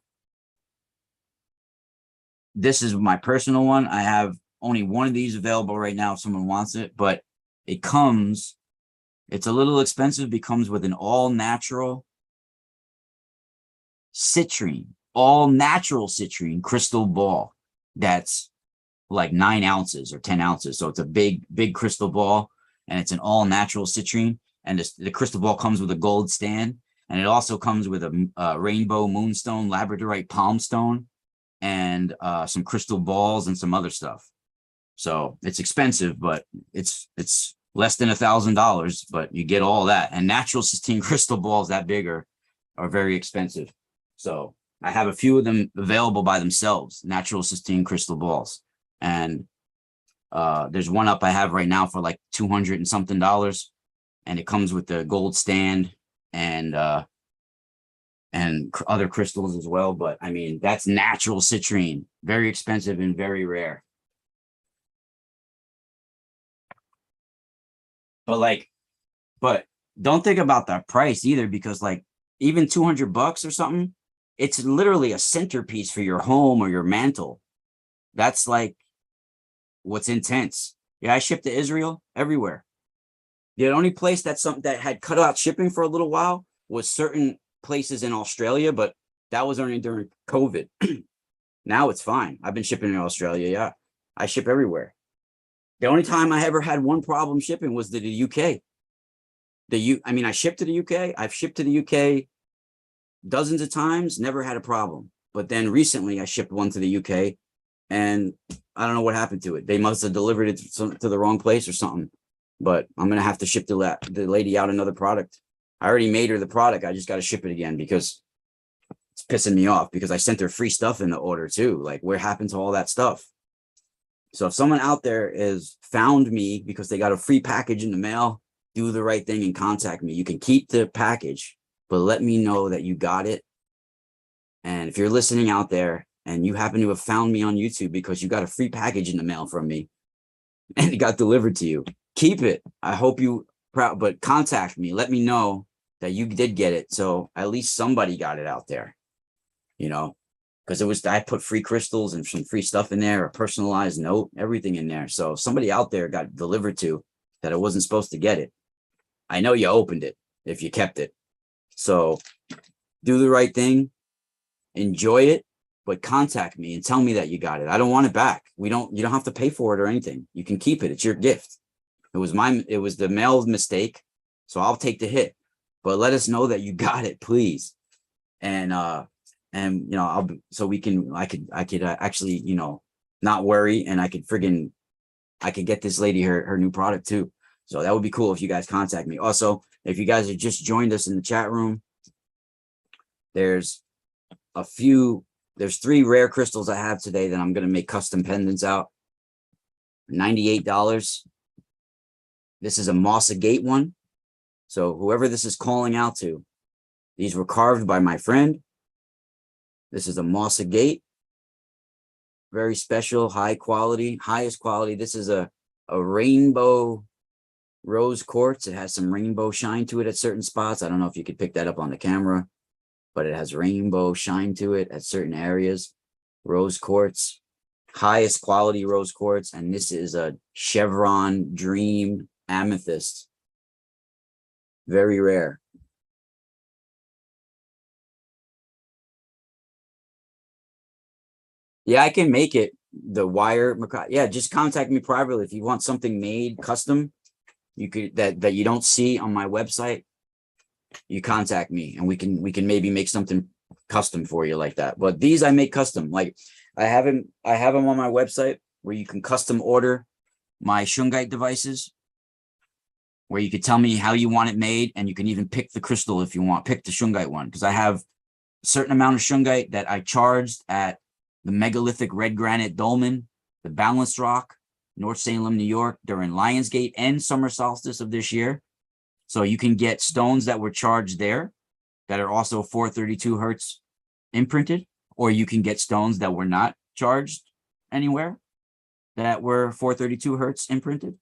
this is my personal one. I have only one of these available right now if someone wants it. But it's a little expensive. It comes with an all-natural citrine, crystal ball that's like 9 ounces or 10 ounces. So it's a big crystal ball, and it's an all-natural citrine. And the crystal ball comes with a gold stand, and it also comes with a rainbow moonstone, labradorite palm stone, and some crystal balls and some other stuff. So it's expensive, but it's less than $1,000, but you get all that. And natural cystine crystal balls that big are very expensive. So I have a few of them available by themselves, natural cystine crystal balls. And there's one up I have right now for like $200 and something, and it comes with the gold stand and other crystals as well. But I mean, that's natural citrine, very expensive and very rare. But don't think about the price either, because like even $200 or something, it's literally a centerpiece for your home or your mantle. That's like what's intense. Yeah, I shipped to Israel, everywhere. The only place that had cut out shipping for a little while was certain places in Australia, but that was only during COVID. Now it's fine. I've been shipping in Australia. Yeah, I ship everywhere. The only time I ever had one problem shipping was to the UK. I shipped to the UK. I've shipped to the UK dozens of times, never had a problem. But then recently I shipped one to the UK, and I don't know what happened to it. They must have delivered it to the wrong place or something. But I'm going to have to ship the lady out another product. I already made her the product. I just got to ship it again because it's pissing me off, because I sent her free stuff in the order too. Like, where happened to all that stuff? So if someone out there has found me because they got a free package in the mail, do the right thing and contact me. You can keep the package, but let me know that you got it. And if you're listening out there and you happen to have found me on YouTube because you got a free package in the mail from me and it got delivered to you, keep it. I hope you proud, but contact me. Let me know that you did get it. So at least somebody got it out there, because I put free crystals and some free stuff in there, a personalized note, everything in there. So if somebody out there got delivered to that it wasn't supposed to get it, I know you opened it if you kept it. So do the right thing, enjoy it, but contact me and tell me that you got it. I don't want it back. You don't have to pay for it or anything. You can keep it. It's your gift. It was the mail's mistake. So I'll take the hit, but let us know that you got it, please. And I could actually, not worry, and I could get this lady her new product too. So that would be cool if you guys contact me. Also, if you guys have just joined us in the chat room, there's 3 rare crystals I have today that I'm going to make custom pendants out. $98. This is a moss agate one. So whoever this is calling out to, these were carved by my friend. This is a moss agate. Very special, high quality, highest quality. This is a rainbow rose quartz. It has some rainbow shine to it at certain spots. I don't know if you could pick that up on the camera, but it has rainbow shine to it at certain areas. Rose quartz, highest quality rose quartz, and this is a Chevron Dream Amethyst. Very rare. Yeah, I can make it. The wire, yeah, just contact me privately if you want something made custom. You could that you don't see on my website. You contact me, and we can maybe make something custom for you like that. But these I make custom. Like I have them on my website where you can custom order my shungite devices, where you could tell me how you want it made, and you can even pick the crystal if you want. Pick the shungite one, because I have a certain amount of shungite that I charged at the megalithic red granite dolmen, the Balanced Rock, North Salem, New York, during Lionsgate and summer solstice of this year. So you can get stones that were charged there that are also 432 hertz imprinted, or you can get stones that were not charged anywhere that were 432 hertz imprinted,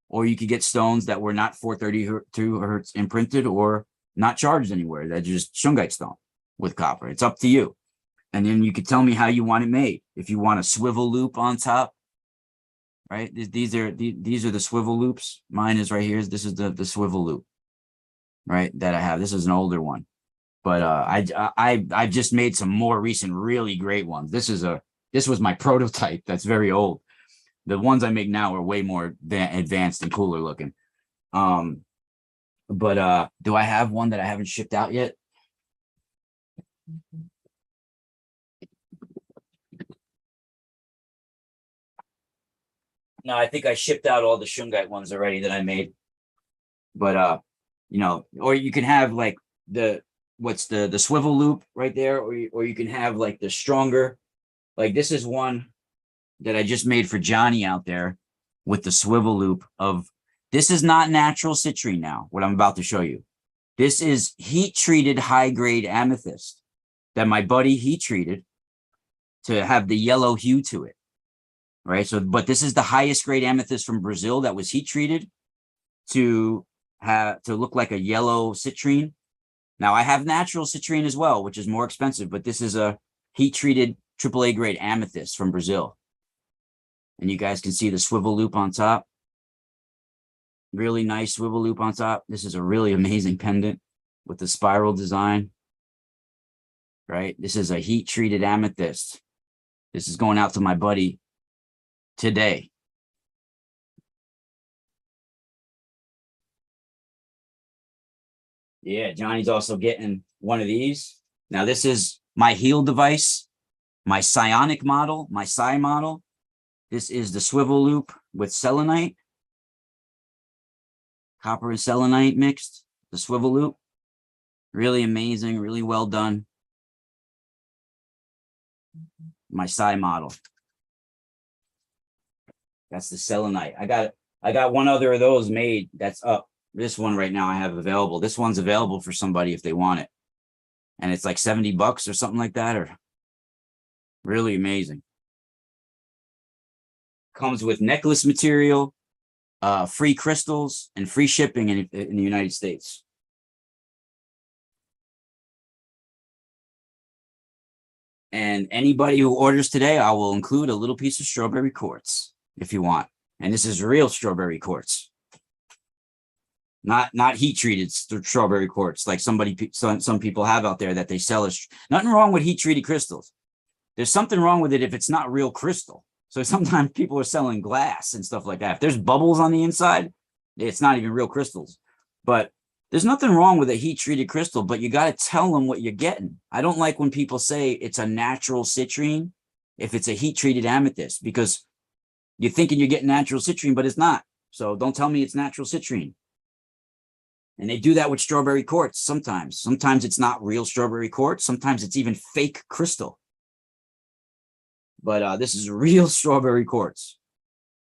or you could get stones that were not 432 hertz imprinted or not charged anywhere. That's just shungite stone with copper. It's up to you. And then you could tell me how you want it made. If you want a swivel loop on top, right? These are the swivel loops. Mine is right here. This is the swivel loop, right? That I have. This is an older one, but I just made some more recent, really great ones. This was my prototype. That's very old. The ones I make now are way more advanced and cooler looking. But do I have one that I haven't shipped out yet? No, I think I shipped out all the shungite ones already that I made. But you know, or you can have like the swivel loop right there, or you can have like the stronger, like this is one that I just made for Johnny out there with the swivel loop of, this is not natural citrine now, what I'm about to show you. This is heat treated high grade amethyst that my buddy heat treated to have the yellow hue to it. Right. So, but this is the highest grade amethyst from Brazil that was heat treated to look like a yellow citrine. Now I have natural citrine as well, which is more expensive, but this is a heat treated AAA grade amethyst from Brazil. And you guys can see the swivel loop on top. Really nice swivel loop on top. This is a really amazing pendant with the spiral design. Right. This is a heat treated amethyst. This is going out to my buddy today. Yeah, Johnny's also getting one of these. Now, this is my heel device, my Psionic model, my Psi model. This is the swivel loop with selenite, copper and selenite mixed, the swivel loop. Really amazing, really well done. My Psi model. That's the selenite. I got one other of those made. That's up. This one right now I have available. This one's available for somebody if they want it. And it's like $70 or something like that, or really amazing. Comes with necklace material, free crystals, and free shipping in the United States. And anybody who orders today, I will include a little piece of strawberry quartz if you want. And this is real strawberry quartz, not heat treated strawberry quartz like some people have out there that they sell as. Nothing wrong with heat treated crystals. There's something wrong with it if it's not real crystal. So sometimes people are selling glass and stuff like that. If there's bubbles on the inside, it's not even real crystals. But there's nothing wrong with a heat treated crystal, but you got to tell them what you're getting. I don't like when people say it's a natural citrine if it's a heat treated amethyst, because you're thinking you're getting natural citrine, but it's not. So don't tell me it's natural citrine. And they do that with strawberry quartz sometimes. Sometimes it's not real strawberry quartz. Sometimes it's even fake crystal. But this is real strawberry quartz.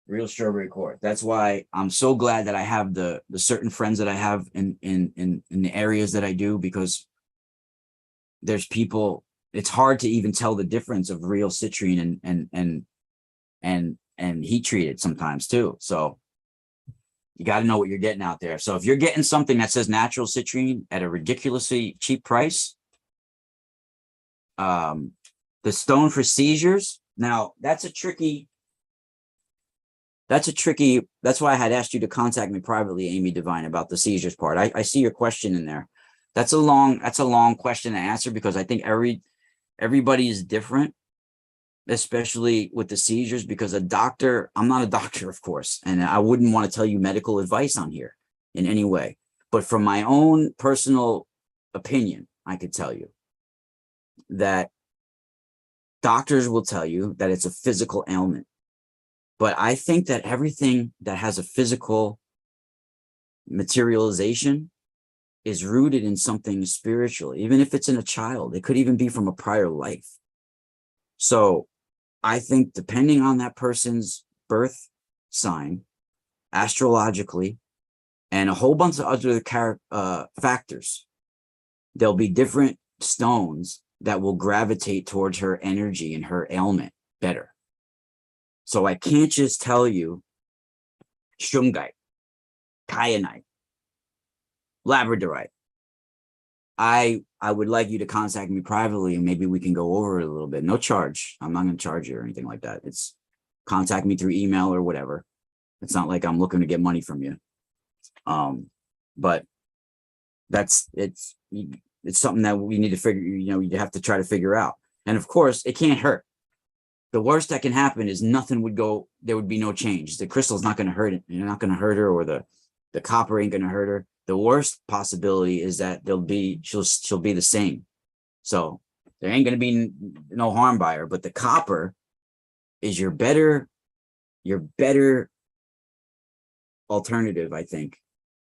Real strawberry quartz. That's why I'm so glad that I have the certain friends that I have in the areas that I do, because there's people, it's hard to even tell the difference of real citrine and heat treated sometimes too. So you got to know what you're getting out there. So if you're getting something that says natural citrine at a ridiculously cheap price, the stone for seizures, Now that's why I had asked you to contact me privately, Amy Divine, about the seizures part. I see your question in there. That's a long question to answer, because I think everybody is different, especially with the seizures, because I'm not a doctor, of course, and I wouldn't want to tell you medical advice on here in any way. But from my own personal opinion, I could tell you that doctors will tell you that it's a physical ailment. But I think that everything that has a physical materialization is rooted in something spiritual, even if it's in a child. It could even be from a prior life. So I think depending on that person's birth sign, astrologically, and a whole bunch of other factors, there'll be different stones that will gravitate towards her energy and her ailment better. So I can't just tell you shungite, kyanite, labradorite. I would like you to contact me privately, and maybe we can go over it a little bit. No charge. I'm not going to charge you or anything like that. It's contact me through email or whatever. It's not like I'm looking to get money from you. But it's something that we need to figure, you have to try to figure out. And of course, it can't hurt. The worst that can happen is nothing would go, there would be no change. The crystal's not going to hurt it. You're not going to hurt her, or the copper ain't going to hurt her. The worst possibility is that she'll be the same. So there ain't going to be no harm by her, but the copper is your better alternative, I think,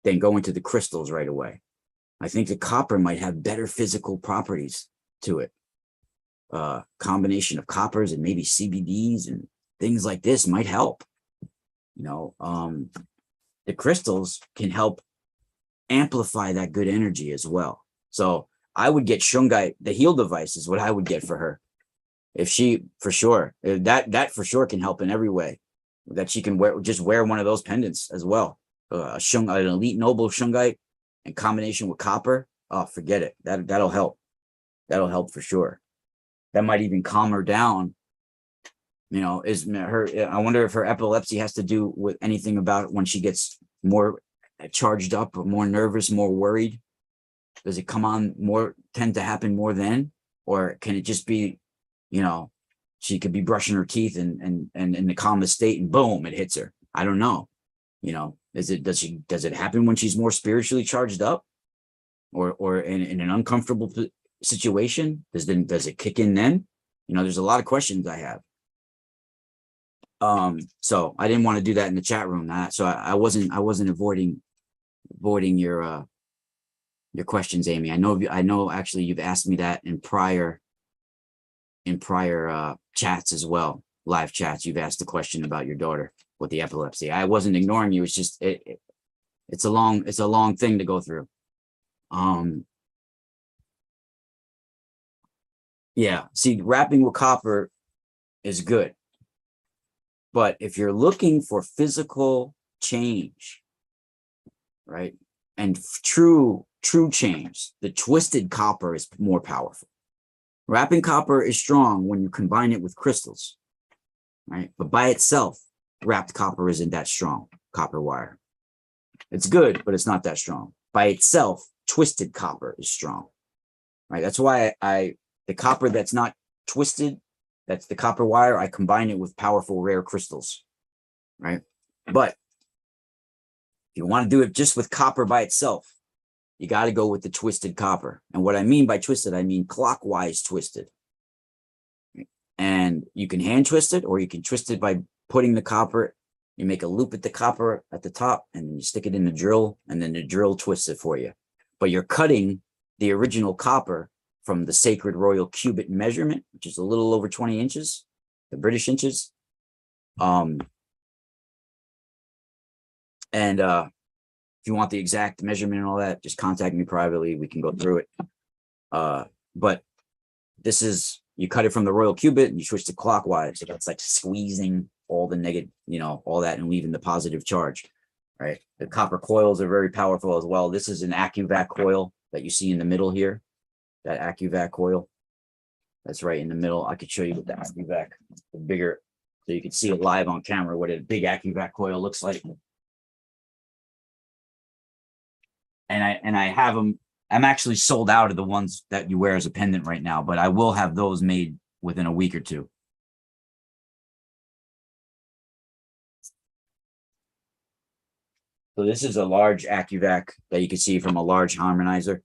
than going to the crystals right away. I think the copper might have better physical properties to it. Combination of coppers and maybe CBDs and things like this might help. The crystals can help amplify that good energy as well. So I would get shungite. The heal device is what I would get for her. If she, for sure, that for sure can help in every way. That she can wear one of those pendants as well. An elite noble shungite in combination with copper. Oh, forget it. That'll help. That'll help for sure. That might even calm her down. I wonder if her epilepsy has to do with anything about when she gets more charged up, or more nervous, more worried. Does it tend to happen more then? Or can it just be, she could be brushing her teeth and in the calmest state, and boom, it hits her. I don't know. Does it happen when she's more spiritually charged up, or in an uncomfortable situation? Does it kick in then? There's a lot of questions I have. So I didn't want to do that in the chat room. So I wasn't avoiding your questions, Amy. I know actually you've asked me that in prior chats as well, live chats. You've asked a question about your daughter with the epilepsy. I wasn't ignoring you. It's just it's a long thing to go through. Yeah, see, wrapping with copper is good. But if you're looking for physical change, right, and true change, the twisted copper is more powerful. Wrapping copper is strong when you combine it with crystals, right? But by itself, wrapped copper isn't that strong, copper wire. It's good, but it's not that strong. By itself, twisted copper is strong, right? That's why the copper that's not twisted, that's the copper wire, I combine it with powerful rare crystals, right? But if you want to do it just with copper by itself, you got to go with the twisted copper. And what I mean by twisted, I mean clockwise twisted. And you can hand twist it, or you can twist it by putting the copper, you make a loop at the copper at the top, and you stick it in the drill, and then the drill twists it for you. But you're cutting the original copper from the sacred royal cubit measurement, which is a little over 20 inches, the British inches. If you want the exact measurement and all that, just contact me privately. We can go through it. But this is, you cut it from the royal cubit and you switch to clockwise. So that's like squeezing all the negative, all that, and leaving the positive charge, right? The copper coils are very powerful as well. This is an AccuVac coil that you see in the middle here. That AccuVac coil. That's right in the middle. I could show you what the AccuVac, the bigger, so you can see it live on camera, what a big AccuVac coil looks like. And I have them. I'm actually sold out of the ones that you wear as a pendant right now, but I will have those made within a week or two. So this is a large AccuVac that you can see from a large harmonizer.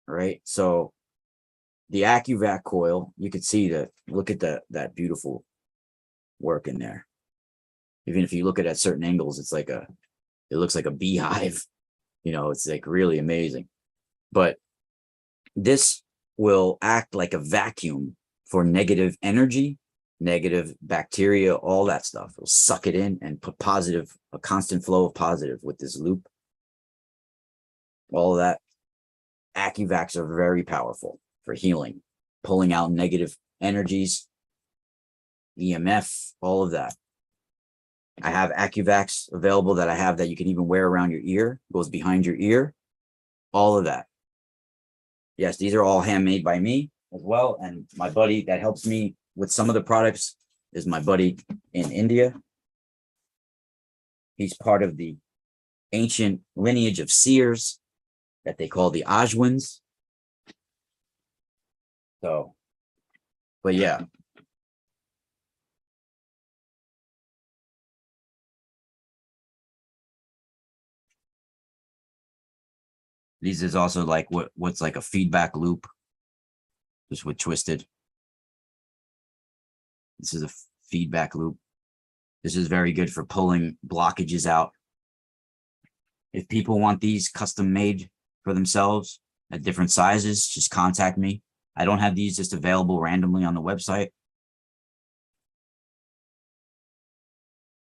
All right. So the AccuVac coil, you can see that. Look at that beautiful work in there. Even if you look at certain angles, it's like it looks like a beehive. You know, it's like really amazing. But this will act like a vacuum for negative energy, negative bacteria, all that stuff. It'll suck it in and put positive, a constant flow of positive with this loop. All of that. AccuVacs are very powerful for healing, pulling out negative energies, EMF, all of that. I have AccuVacs available that I have that you can even wear around your ear, goes behind your ear, all of that. Yes, these are all handmade by me as well. And my buddy that helps me with some of the products is my buddy in India. He's part of the ancient lineage of seers that they call the Ajwins. So, but yeah. These is also like what's like a feedback loop, just with twisted. This is a feedback loop. This is very good for pulling blockages out. If people want these custom made for themselves at different sizes, just contact me. I don't have these just available randomly on the website.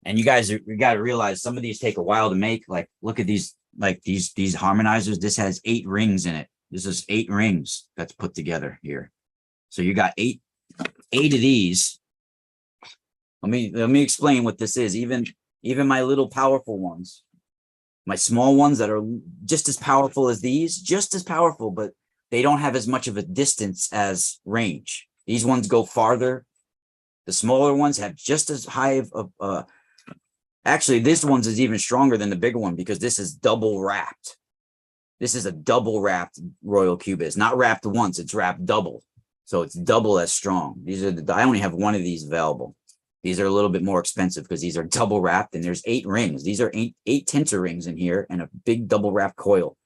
And you guys, you got to realize some of these take a while to make. Like, look at these, like these harmonizers. This has 8 rings in it. This is 8 rings that's put together here. So you got eight of these. Let me explain what this is. Even my little powerful ones, my small ones that are just as powerful as these, just as powerful, but they don't have as much of a distance as range. These ones go farther. The smaller ones have just as high of actually, this one's is even stronger than the bigger one because this is double wrapped. This is a double wrapped Royal Cubist, not wrapped once, it's wrapped double. So it's double as strong. These are I only have one of these available. These are a little bit more expensive because these are double wrapped and there's 8 rings. These are eight tensor rings in here and a big double wrapped coil.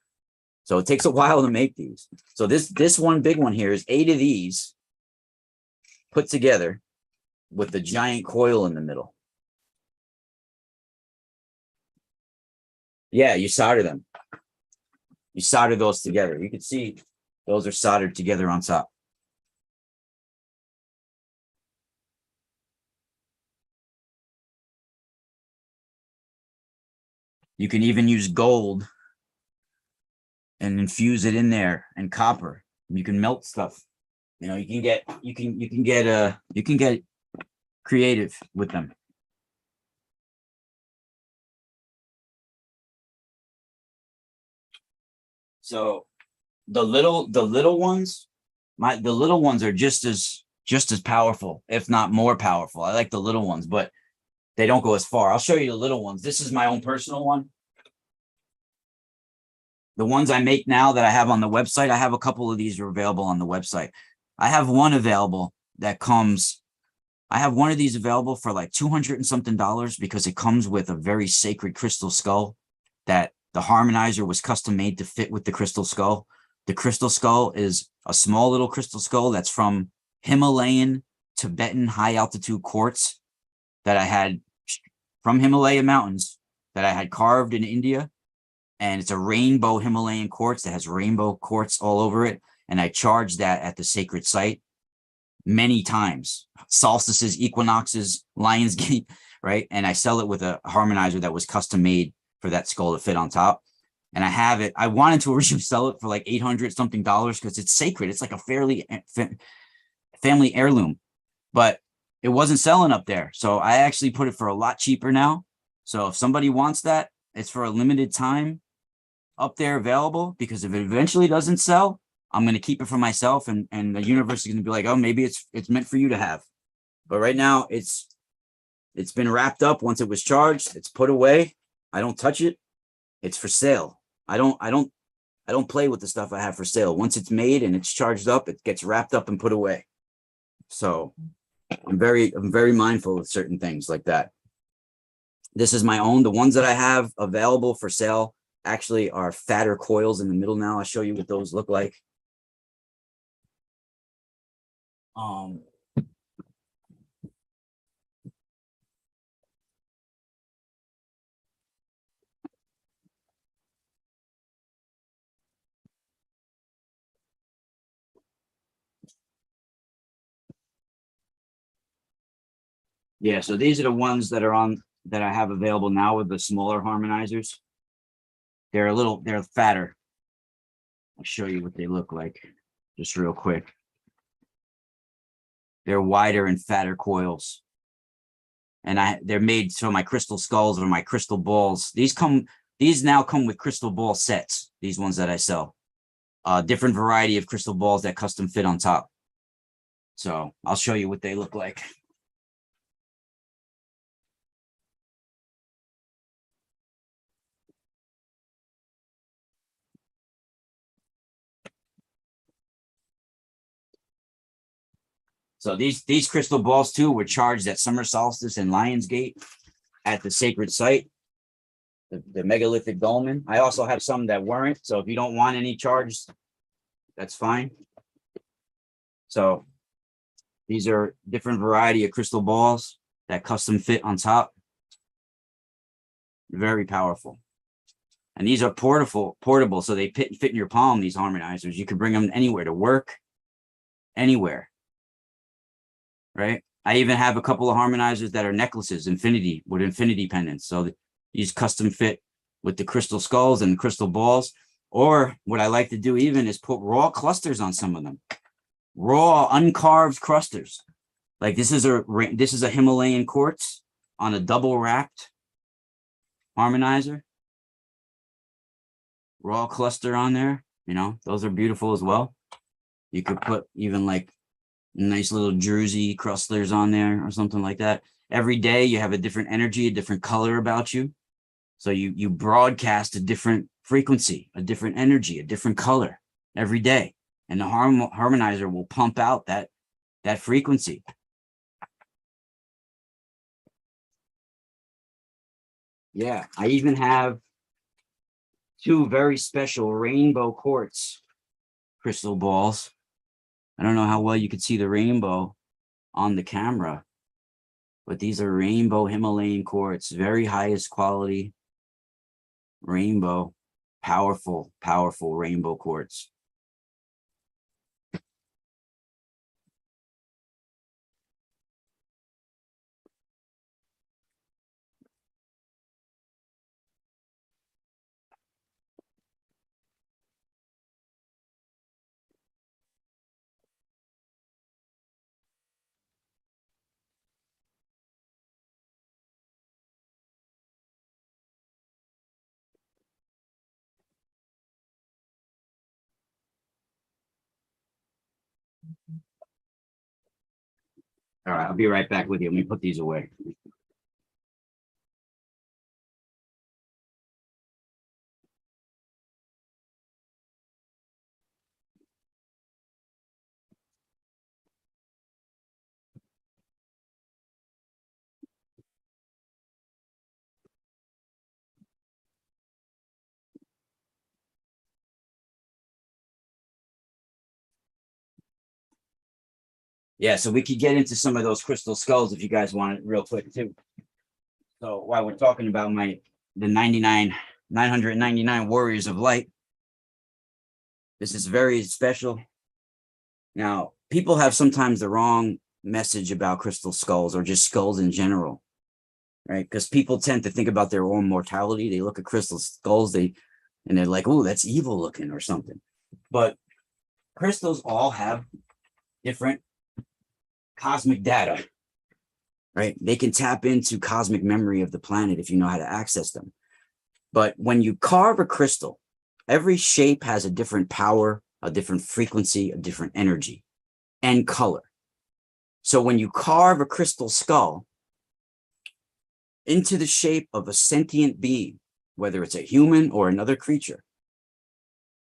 So it takes a while to make these. So this one big one here is 8 of these put together with the giant coil in the middle. Yeah, you solder them. You solder those together. You can see those are soldered together on top. You can even use gold and infuse it in there and copper. You can melt stuff. You know, you can get creative with them. So the little ones, the little ones are just as powerful, if not more powerful. I like the little ones, but they don't go as far. I'll show you the little ones. This is my own personal one. The ones I make now that I have on the website, I have a couple of these are available on the website. I have one available that comes, I have one of these available for like $200 and something because it comes with a very sacred crystal skull that the harmonizer was custom made to fit with the crystal skull. The crystal skull is a small little crystal skull that's from Himalayan, Tibetan high altitude quartz that I had from Himalaya mountains that I had carved in India. And it's a rainbow Himalayan quartz that has rainbow quartz all over it. And I charged that at the sacred site many times, solstices, equinoxes, Lion's Gate, right? And I sell it with a harmonizer that was custom made for that skull to fit on top. And I have it. I wanted to originally sell it for like $800 something because it's sacred. It's like a family heirloom, but it wasn't selling up there. So I actually put it for a lot cheaper now. So if somebody wants that, it's for a limited time up there available, because if it eventually doesn't sell, I'm going to keep it for myself, and the universe is going to be like, oh, maybe it's meant for you to have. But right now it's been wrapped up. Once it was charged, it's put away. I don't touch it. It's for sale. I don't play with the stuff I have for sale. Once it's made and it's charged up, it gets wrapped up and put away. So I'm very mindful of certain things like that. This is my own. The ones that I have available for sale actually are fatter coils in the middle now. I'll show you what those look like. Yeah, so these are the ones that I have available now with the smaller harmonizers. They're fatter. I'll show you what they look like just real quick. They're wider and fatter coils. And they're made so my crystal skulls or my crystal balls. These now come with crystal ball sets, these ones that I sell. Different variety of crystal balls that custom fit on top. So I'll show you what they look like. So these crystal balls too were charged at summer solstice in Lionsgate at the sacred site, the megalithic dolmen. I also have some that weren't. So if you don't want any charged, that's fine. So these are different variety of crystal balls that custom fit on top. Very powerful. And these are portable, so they fit in your palm, these harmonizers. You can bring them anywhere to work, anywhere. Right? I even have a couple of harmonizers that are necklaces, with infinity pendants. So these custom fit with the crystal skulls and the crystal balls. Or what I like to do even is put raw clusters on some of them. Raw, uncarved clusters. Like this is a Himalayan quartz on a double wrapped harmonizer. Raw cluster on there. You know, those are beautiful as well. You could put even like nice little Jersey clusters on there or something like that. Every day you have a different energy, a different color about you. So you broadcast a different frequency, a different energy, a different color every day. And the harmonizer will pump out that frequency. Yeah, I even have two very special rainbow quartz crystal balls. I don't know how well you could see the rainbow on the camera, but these are rainbow Himalayan quartz, very highest quality rainbow, powerful rainbow quartz. All right, I'll be right back with you. Let me put these away. Yeah, so we could get into some of those crystal skulls if you guys want it real quick too. So while we're talking about the 999 warriors of light, this is very special. Now, people have sometimes the wrong message about crystal skulls or just skulls in general, right? Because people tend to think about their own mortality. They look at crystal skulls, and they're like, oh, that's evil looking or something. But crystals all have different cosmic data, right? They can tap into cosmic memory of the planet if you know how to access them. But when you carve a crystal, every shape has a different power a different frequency, a different energy and color. So when you carve a crystal skull into the shape of a sentient being, whether it's a human or another creature,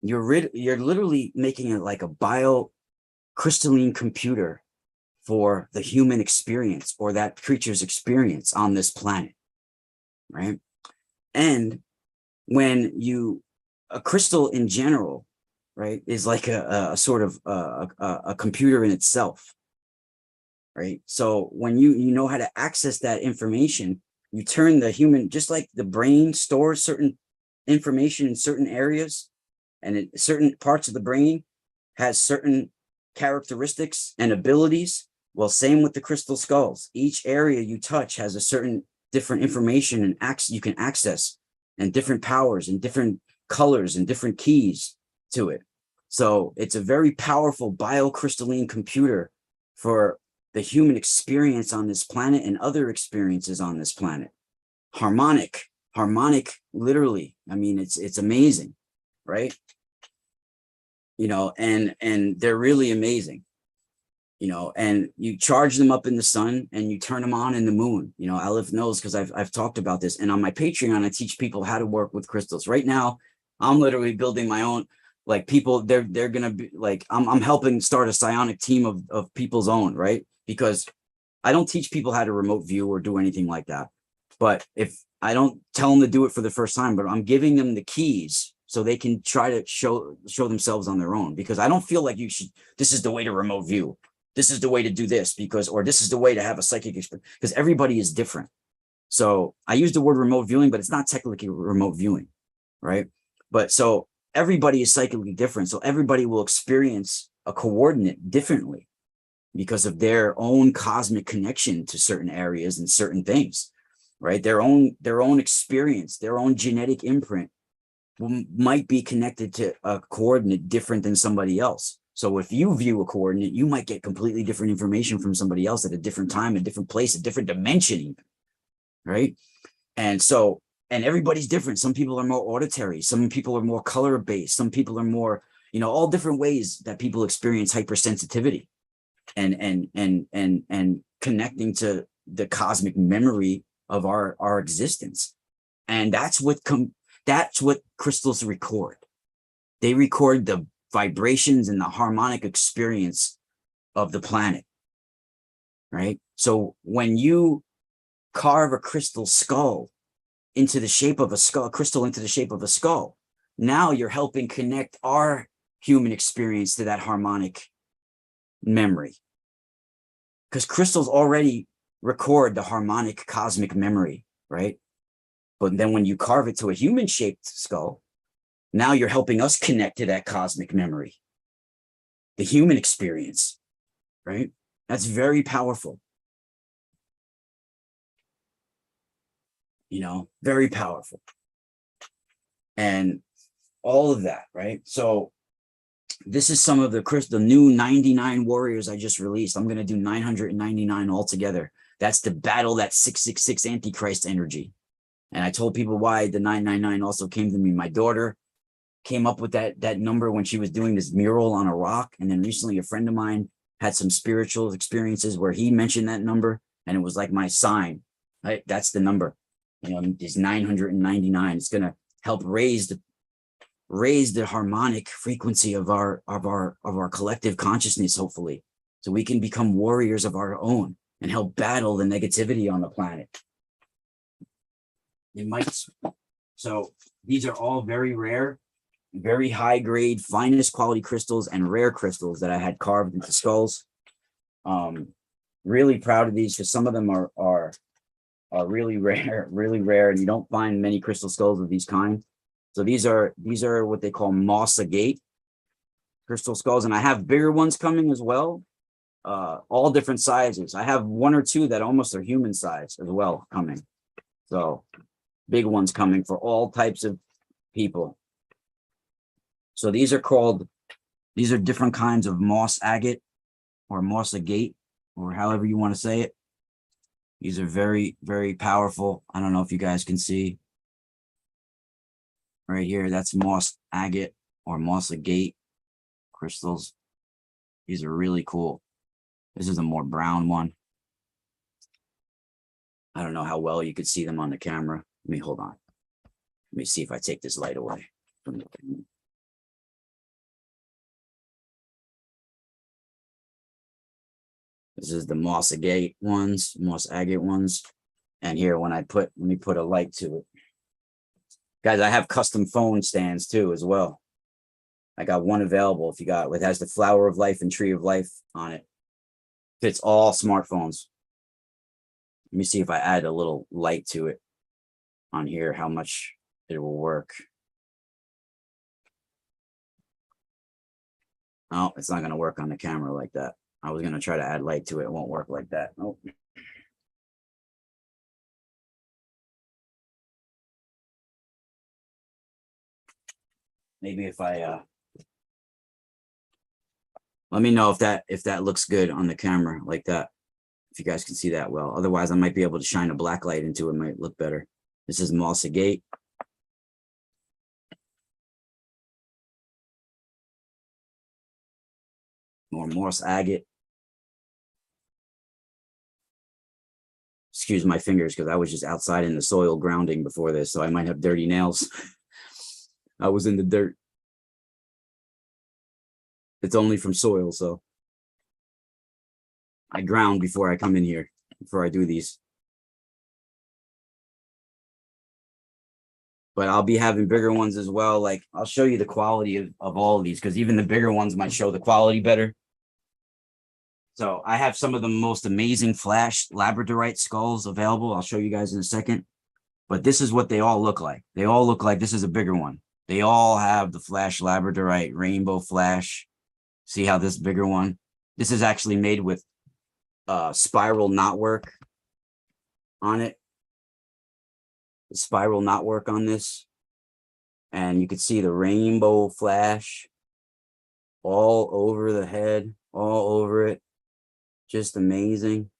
you're literally making it like a biocrystalline computer for the human experience or that creature's experience on this planet, right? And when a crystal in general, right, is like a sort of a computer in itself, right? So when you know how to access that information, you turn the human, just like the brain stores certain information in certain areas, and certain parts of the brain has certain characteristics and abilities. Well, same with the crystal skulls. Each area you touch has a certain different information and you can access, and different powers and different colors and different keys to it. So it's a very powerful biocrystalline computer for the human experience on this planet and other experiences on this planet. Harmonic, literally. I mean, it's amazing, right? You know, and they're really amazing, you know, and you charge them up in the sun and you turn them on in the moon. You know, Aleph knows because I've talked about this. And on my Patreon, I teach people how to work with crystals. Right now, I'm literally building my own, like people, they're gonna be like, I'm helping start a psionic team of people's own, right? Because I don't teach people how to remote view or do anything like that. But if I don't tell them to do it for the first time, but I'm giving them the keys so they can try to show themselves on their own, because I don't feel like this is the way to remote view. This is the way to do this or this is the way to have a psychic experience, because everybody is different. So I use the word remote viewing, but it's not technically remote viewing, right? But so everybody is psychically different. So everybody will experience a coordinate differently because of their own cosmic connection to certain areas and certain things, right? Their own experience, their own genetic imprint might be connected to a coordinate different than somebody else. So if you view a coordinate, you might get completely different information from somebody else at a different time, a different place, a different dimension even, right? And everybody's different. Some people are more auditory. Some people are more color-based. Some people are more, you know, all different ways that people experience hypersensitivity and connecting to the cosmic memory of our existence. And that's what crystals record. They record the vibrations and the harmonic experience of the planet, right? So when you carve a crystal skull into the shape of a skull, crystal into the shape of a skull, now you're helping connect our human experience to that harmonic memory, because crystals already record the harmonic cosmic memory, right? But then when you carve it to a human shaped skull, now you're helping us connect to that cosmic memory, the human experience, right? That's very powerful. You know, very powerful. And all of that, right? So this is some of the new 99 warriors I just released. I'm going to do 999 altogether. That's to battle that 666 Antichrist energy. And I told people why the 999 also came to me. My daughter came up with that number when she was doing this mural on a rock. And then recently a friend of mine had some spiritual experiences where he mentioned that number, and it was like my sign, right? That's the number, you know, is 999. It's going to help raise the harmonic frequency of our collective consciousness, hopefully, so we can become warriors of our own and help battle the negativity on the planet. So these are all very rare, very high grade, finest quality crystals and rare crystals that I had carved into skulls. Really proud of these because some of them are really rare, and you don't find many crystal skulls of these kind. So these are what they call moss agate crystal skulls, and I have bigger ones coming as well, all different sizes. I have one or two that almost are human size as well coming. So big ones coming for all types of people. So these are different kinds of moss agate or moss agate, or however you want to say it. These are very, very powerful. I don't know if you guys can see right here. That's moss agate or moss agate. crystals. These are really cool. This is a more brown one. I don't know how well you could see them on the camera. Let me hold on. Let me see if I take this light away from the camera. This is the moss agate ones. And here, when I let me put a light to it. Guys, I have custom phone stands too, as well. I got one available if you got it. Has the flower of life and tree of life on it. Fits all smartphones. Let me see if I add a little light to it on here, how much it will work. Oh, it's not going to work on the camera like that. I was going to try to add light to it. It won't work like that. Nope. Maybe if I let me know if that looks good on the camera like that, if you guys can see that well. Otherwise, I might be able to shine a black light into it. Might look better. This is moss agate. More moss agate. Excuse my fingers because I was just outside in the soil grounding before this, so I might have dirty nails. I was in the dirt. It's only from soil, so I ground before I come in here, before I do these. But I'll be having bigger ones as well. Like, I'll show you the quality of all of these, because even the bigger ones might show the quality better. So I have some of the most amazing flash Labradorite skulls available. I'll show you guys in a second. But this is what they all look like. They all look like this is a bigger one. They all have the flash Labradorite, rainbow flash. See how this bigger one? This is actually made with spiral knotwork on it. The spiral knotwork on this. And you can see the rainbow flash all over the head, all over it. Just amazing.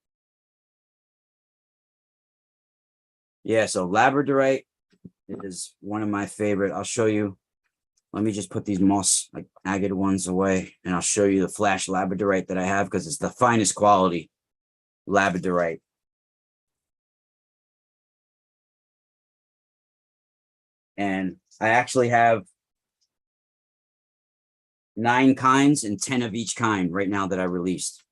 Yeah, so Labradorite is one of my favorite. I'll show you. Let me just put these moss like agate ones away, and I'll show you the flash Labradorite that I have, because it's the finest quality Labradorite. And I actually have 9 kinds and 10 of each kind right now that I released.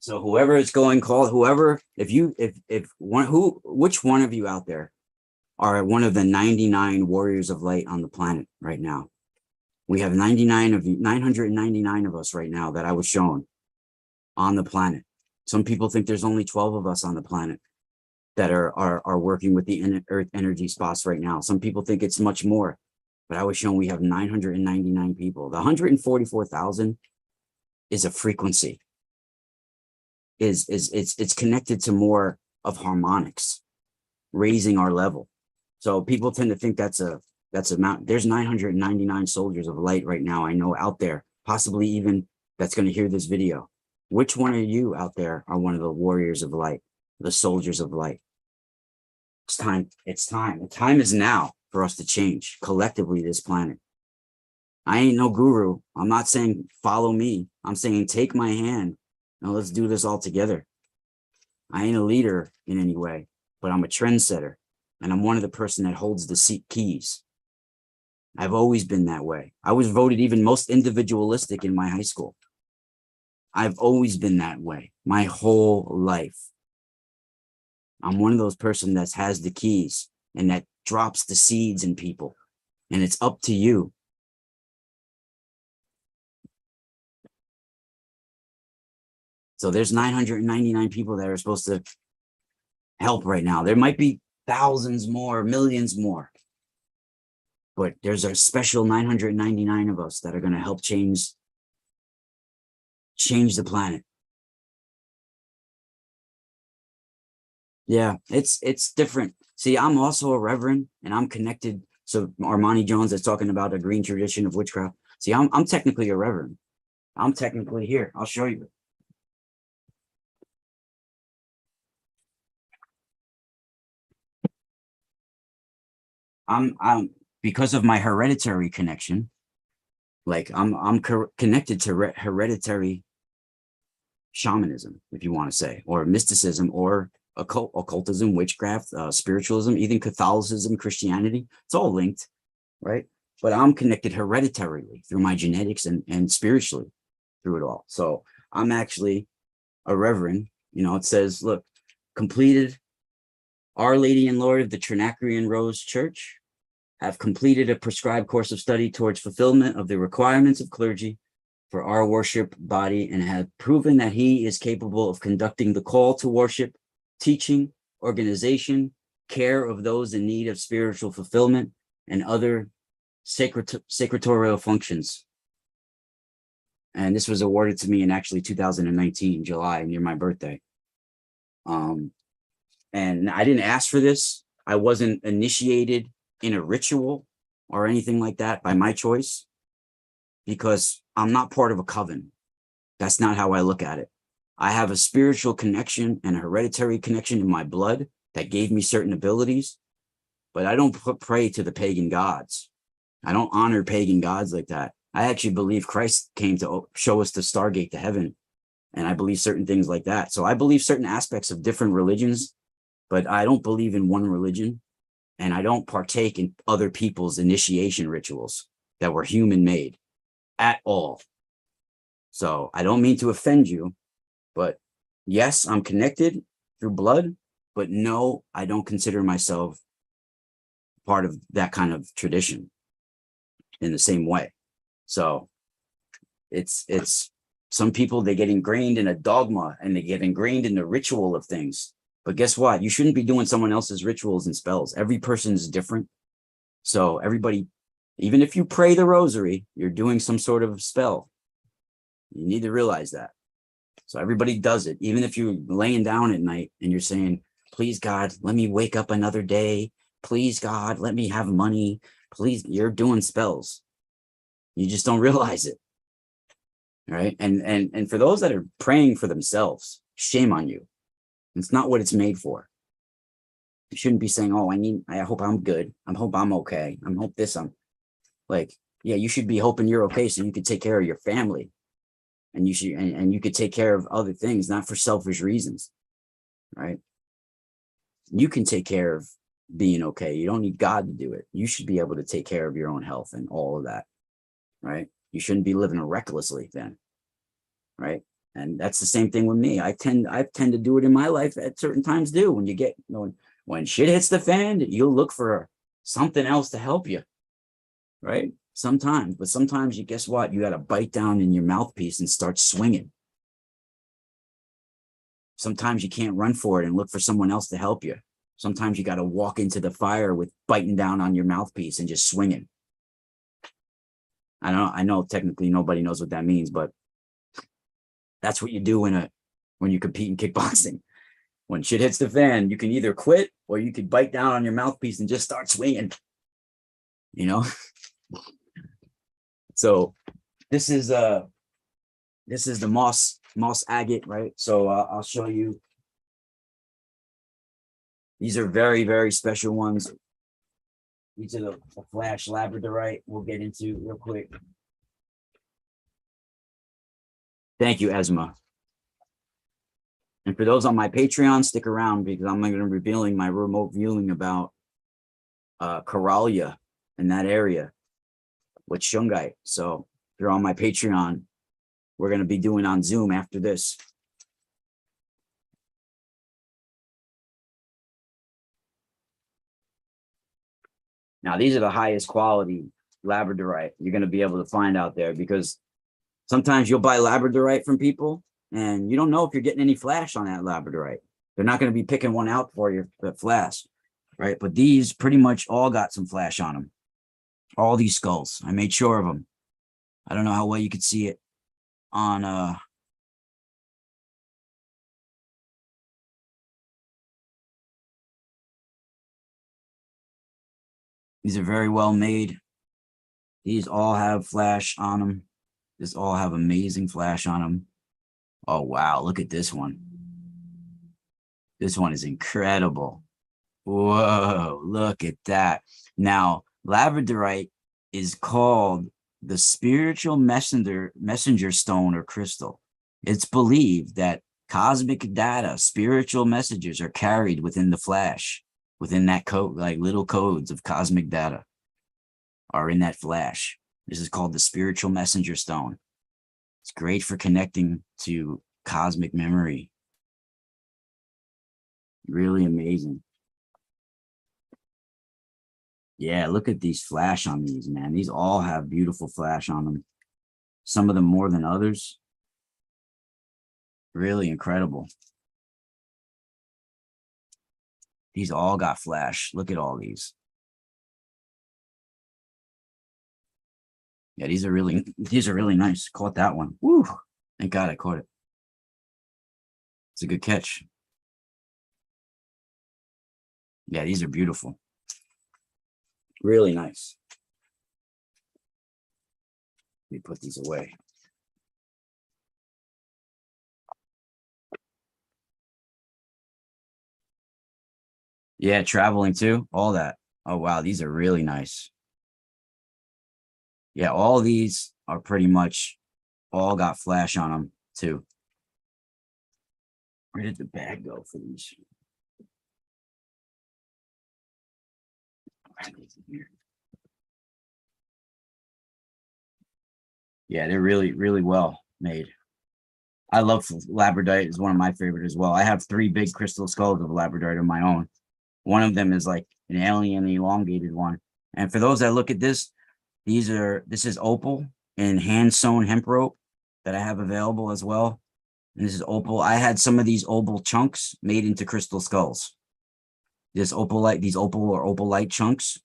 So whoever is going, call whoever, which one of you out there are one of the 99 warriors of light on the planet right now? We have 999 of us right now that I was shown on the planet. Some people think there's only 12 of us on the planet that are working with the earth energy spots right now. Some people think it's much more, but I was shown we have 999 people. The 144,000 is a frequency. It's connected to more of harmonics, raising our level. So people tend to think that's a mountain. There's 999 soldiers of light right now, I know, out there, possibly even that's going to hear this video. Which one of you out there are one of the warriors of light, the soldiers of light? It's time. It's time. The time is now for us to change collectively this planet. I ain't no guru. I'm not saying follow me. I'm saying take my hand. Now let's do this all together. I ain't a leader in any way, but I'm a trendsetter, and I'm one of the person that holds the keys. I've always been that way. I was voted even most individualistic in my high school. I've always been that way my whole life. I'm one of those person that has the keys and that drops the seeds in people, and it's up to you. So there's 999 people that are supposed to help right now. There might be thousands more, millions more, but there's a special 999 of us that are going to help change the planet. Yeah, it's different. See, I'm also a reverend, and I'm connected. So Armani Jones is talking about a green tradition of witchcraft. See, I'm technically a reverend. I'm technically here. I'll show you. I'm because of my hereditary connection, like I'm connected to hereditary shamanism, if you want to say, or mysticism, or occultism, witchcraft, spiritualism, even Catholicism, Christianity. It's all linked, right? But I'm connected hereditarily through my genetics and spiritually through it all. So I'm actually a reverend. You know, it says, look, completed Our Lady and Lord of the Trinacrian Rose Church, have completed a prescribed course of study towards fulfillment of the requirements of clergy for our worship body, and have proven that he is capable of conducting the call to worship, teaching, organization, care of those in need of spiritual fulfillment, and other secretarial functions. And this was awarded to me in actually 2019, July, near my birthday. And I didn't ask for this. I wasn't initiated in a ritual or anything like that by my choice, because I'm not part of a coven. That's not how I look at it. I have a spiritual connection and a hereditary connection in my blood that gave me certain abilities, but I don't pray to the pagan gods. I don't honor pagan gods like that. I actually believe Christ came to show us the Stargate to heaven, and I believe certain things like that. So I believe certain aspects of different religions, but I don't believe in one religion, and I don't partake in other people's initiation rituals that were human made at all. So I don't mean to offend you, but yes, I'm connected through blood, but no, I don't consider myself part of that kind of tradition in the same way. So it's some people, they get ingrained in a dogma and they get ingrained in the ritual of things. But guess what? You shouldn't be doing someone else's rituals and spells. Every person is different. So everybody, even if you pray the rosary, you're doing some sort of spell. You need to realize that. So everybody does it. Even if you're laying down at night and you're saying, please God, let me wake up another day. Please God, let me have money. Please, you're doing spells. You just don't realize it. Right? And for those that are praying for themselves, shame on you. It's not what it's made for. You shouldn't be saying, oh, I hope I'm good. I hope I'm okay. I hope this, I'm like, yeah, you should be hoping you're okay so you could take care of your family. And you should, and you could take care of other things, not for selfish reasons. Right? You can take care of being okay. You don't need God to do it. You should be able to take care of your own health and all of that. Right? You shouldn't be living recklessly then. Right? And that's the same thing with me. I tend to do it in my life at certain times too. When you get, when shit hits the fan, you'll look for something else to help you. Right? Sometimes, but sometimes you, guess what? You got to bite down in your mouthpiece and start swinging. Sometimes you can't run for it and look for someone else to help you. Sometimes you got to walk into the fire with biting down on your mouthpiece and just swinging. I know technically nobody knows what that means, but that's what you do when you compete in kickboxing. When shit hits the fan, you can either quit or you could bite down on your mouthpiece and just start swinging. You know? So this is the moss agate, right? So I'll show you. These are very, very special ones. These are the flash labradorite we'll get into real quick. Thank you, Esma. And for those on my Patreon, stick around because I'm going to be revealing my remote viewing about Coralia in that area with shungite. So if you're on my Patreon, we're going to be doing on Zoom after this. Now, these are the highest quality Labradorite you're going to be able to find out there, because sometimes you'll buy Labradorite from people and you don't know if you're getting any flash on that Labradorite. They're not going to be picking one out for you, that flash, right? But these pretty much all got some flash on them. All these skulls, I made sure of them. I don't know how well you could see it on these are very well made. These all have flash on them. These all have amazing flash on them. Oh, wow. Look at this one. This one is incredible. Whoa, look at that. Now, Labradorite is called the spiritual messenger stone or crystal. It's believed that cosmic data, spiritual messages are carried within the flash, within that code, like little codes of cosmic data are in that flash. This is called the spiritual messenger stone. It's great for connecting to cosmic memory. Really amazing. Yeah, look at these flash on these, man. These all have beautiful flash on them. Some of them more than others. Really incredible. These all got flash. Look at all these. Yeah, these are really nice. Caught that one. Woo! Thank God I caught it. It's a good catch. Yeah, these are beautiful. Really nice. Let me put these away. Yeah, traveling too. All that. Oh, wow. These are really nice. Yeah, all these are pretty much all got flash on them too. Where did the bag go for these? Yeah, they're really, really well made. I love Labradorite. Is one of my favorite as well. I have 3 big crystal skulls of Labradorite of my own. One of them is like an alien elongated one. And for those that look at this, this is opal and hand sewn hemp rope that I have available as well. And this is opal. I had some of these opal chunks made into crystal skulls. These opal or opal light chunks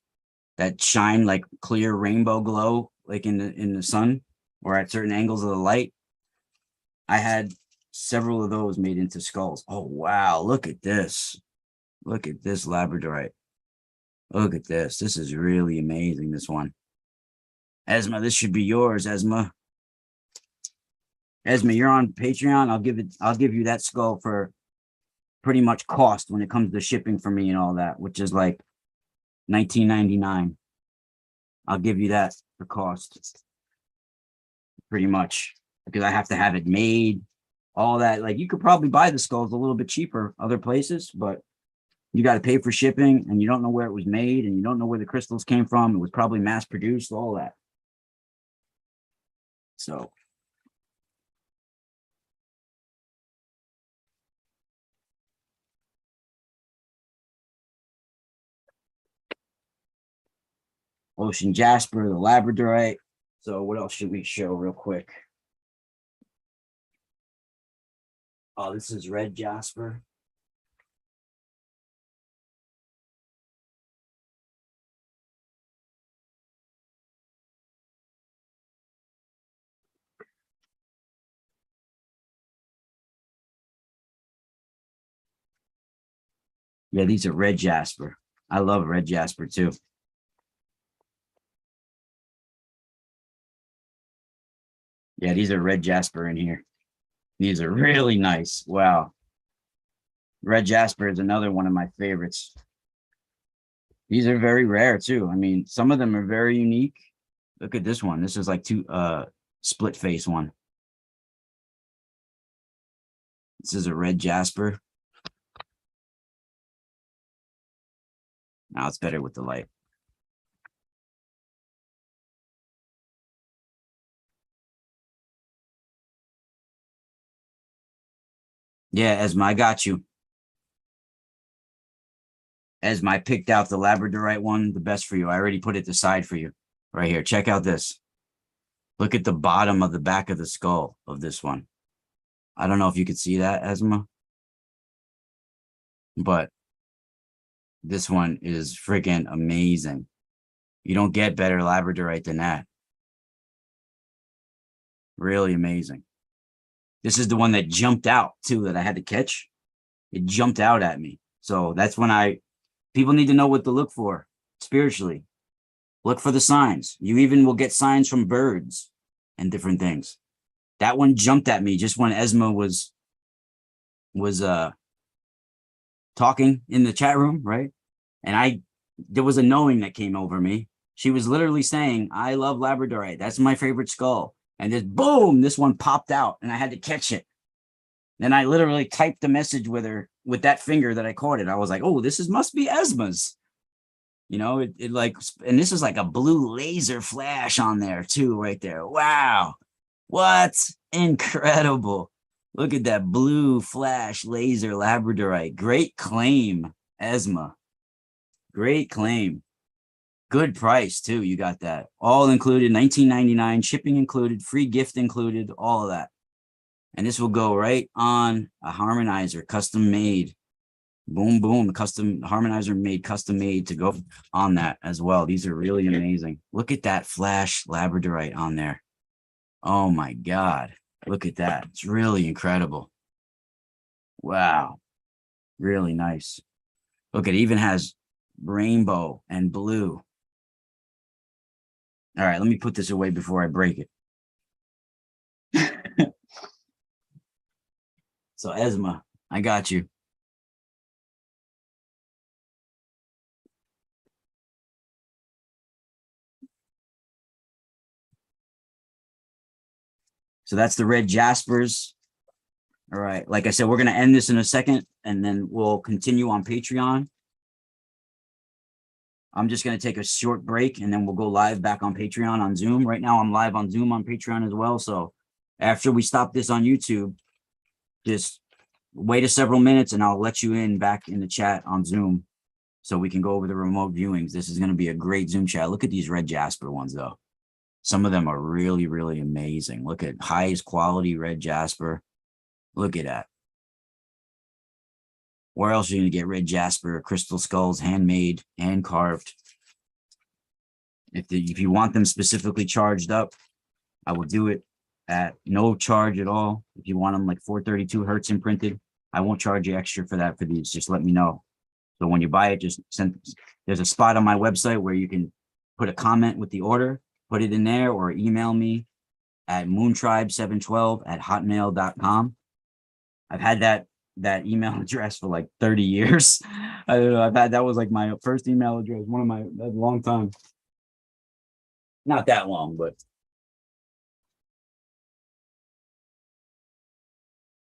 that shine like clear rainbow glow, like in the sun or at certain angles of the light. I had several of those made into skulls. Oh, wow. Look at this. Look at this Labradorite. Look at this. This is really amazing, this one. Esma, this should be yours, Esma. Esma, you're on Patreon. I'll give you that skull for pretty much cost when it comes to shipping for me and all that, which is like $19.99. I'll give you that for cost. Pretty much. Because I have to have it made, all that. Like, you could probably buy the skulls a little bit cheaper other places, but you got to pay for shipping, and you don't know where it was made, and you don't know where the crystals came from. It was probably mass produced, all that. So Ocean Jasper, the Labradorite. So what else should we show real quick? Oh, this is red Jasper. Yeah, these are red Jasper. I love red Jasper too. Yeah, these are red Jasper in here. These are really nice. Wow. Red Jasper is another one of my favorites. These are very rare too. I mean, some of them are very unique. Look at this one. This is like split face one. This is a red Jasper. Now it's better with the light. Yeah, Esma, I got you. Esma, I picked out the Labradorite one, the best for you. I already put it aside for you. Right here. Check out this. Look at the bottom of the back of the skull of this one. I don't know if you could see that, Esma, but this one is freaking amazing. You don't get better Labradorite than that. Really amazing. This is the one that jumped out too, that I had to catch. It jumped out at me. So that's when people need to know what to look for spiritually. Look for the signs. You even will get signs from birds and different things. That one jumped at me just when Esma was talking in the chat room, right? And there was a knowing that came over me. She was literally saying, I love Labradorite. That's my favorite skull. And then boom, this one popped out and I had to catch it. Then I literally typed the message with her with that finger that I caught it. I was like, oh, must be Esma's. You know, it like, and this is like a blue laser flash on there too, right there. Wow. What? Incredible. Look at that blue flash laser Labradorite. Great claim, Esma. Great claim. Good price too. You got that. All included, $19.99, shipping included, free gift included, all of that. And this will go right on a harmonizer, custom made. Boom, boom, custom harmonizer made, custom made to go on that as well. These are really amazing. Look at that flash Labradorite on there. Oh my God. Look at that. It's really incredible. Wow. Really nice. Look, it even has rainbow and blue. All right, let me put this away before I break it. So Esma, I got you. So that's the red Jaspers. All right. Like I said, we're going to end this in a second and then we'll continue on Patreon. I'm just going to take a short break and then we'll go live back on Patreon on Zoom. Right now I'm live on Zoom on Patreon as well. So after we stop this on YouTube, just wait several minutes and I'll let you in back in the chat on Zoom so we can go over the remote viewings. This is going to be a great Zoom chat. Look at these red Jasper ones though. Some of them are really, really amazing. Look at highest quality red Jasper. Look at that. Where else are you going to get red Jasper, crystal skulls, handmade, hand carved? If you want them specifically charged up, I will do it at no charge at all. If you want them like 432 Hertz imprinted, I won't charge you extra for that for these. Just let me know. So when you buy it, just send. There's a spot on my website where you can put a comment with the order, put it in there, or email me at moontribe712@hotmail.com. I've had that email address for like 30 years. I don't know. That was like my first email address. That's a long time. Not that long, but.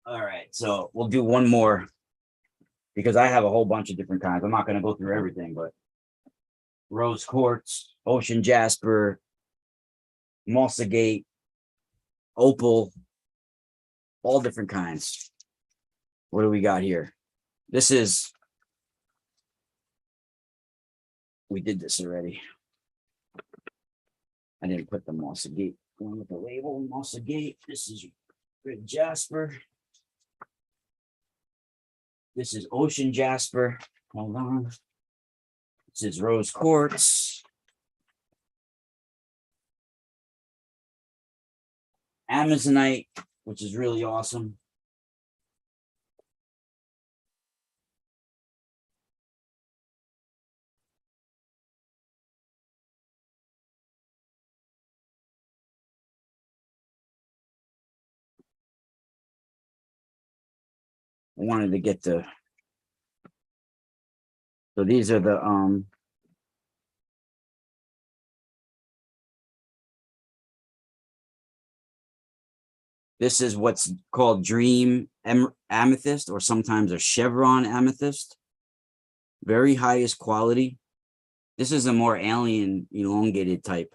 All right. So we'll do one more because I have a whole bunch of different kinds. I'm not going to go through everything, but rose quartz, ocean jasper, mossagate, opal, all different kinds. What do we got here? We did this already. I didn't put the mossagate one with the label. Mossagate. This is red jasper. This is ocean jasper. Hold on. This is rose quartz. Amazonite, which is really awesome. I wanted to get so these are the this is what's called dream amethyst, or sometimes a chevron amethyst. Very highest quality. This is a more alien elongated type,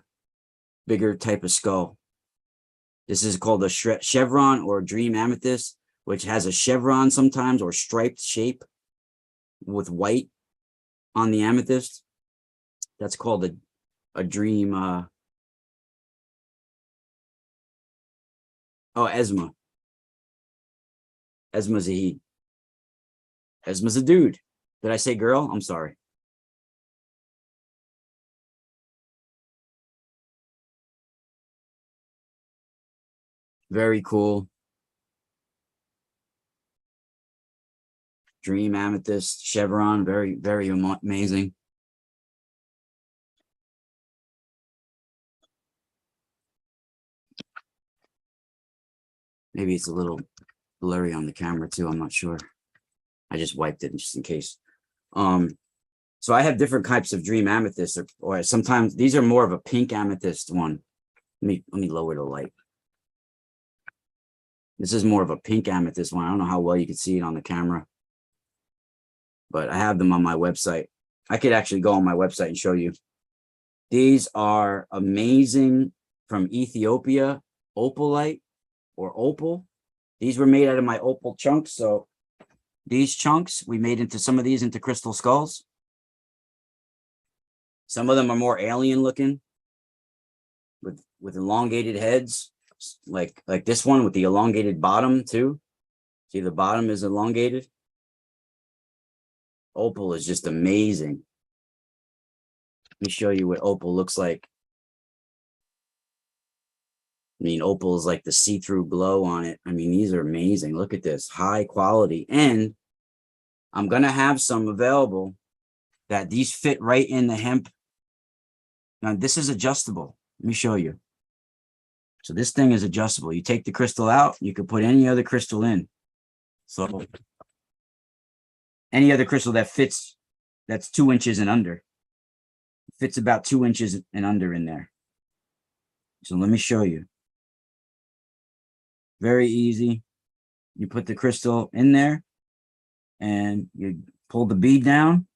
bigger type of skull. This is called a chevron or dream amethyst, which has a chevron sometimes or striped shape with white on the amethyst. That's called a dream. Esma. Esma's a he. Esma's a dude. Did I say girl? I'm sorry. Very cool. Dream amethyst, chevron, very, very amazing. Maybe it's a little blurry on the camera too. I'm not sure. I just wiped it just in case. So So I have different types of dream amethyst, or sometimes these are more of a pink amethyst one. Let me lower the light. This is more of a pink amethyst one. I don't know how well you can see it on the camera, but I have them on my website. I could actually go on my website and show you. These are amazing, from Ethiopia, opalite or opal. These were made out of my opal chunks. So these chunks we made into some of these into crystal skulls. Some of them are more alien looking with elongated heads, like this one with the elongated bottom too. See, the bottom is elongated. Opal is just amazing. Let me show you what opal looks like. I mean, opal is like the see-through glow on it. I mean, these are amazing. Look at this, high quality. And I'm going to have some available that these fit right in the hemp. Now, this is adjustable. Let me show you. So this thing is adjustable. You take the crystal out, you can put any other crystal in. So any other crystal that fits, that's 2 inches and under. Fits about 2 inches and under in there. So let me show you. Very easy. You put the crystal in there and you pull the bead down.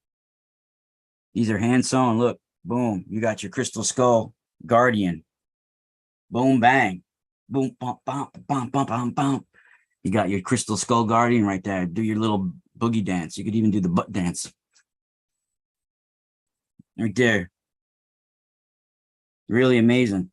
These are hand sewn. Look, boom, you got your crystal skull guardian. Boom, bang, boom, bump, bump, bump, bump, bump, bump. You got your crystal skull guardian right there. Do your little boogie dance. You could even do the butt dance. Right there. Really amazing.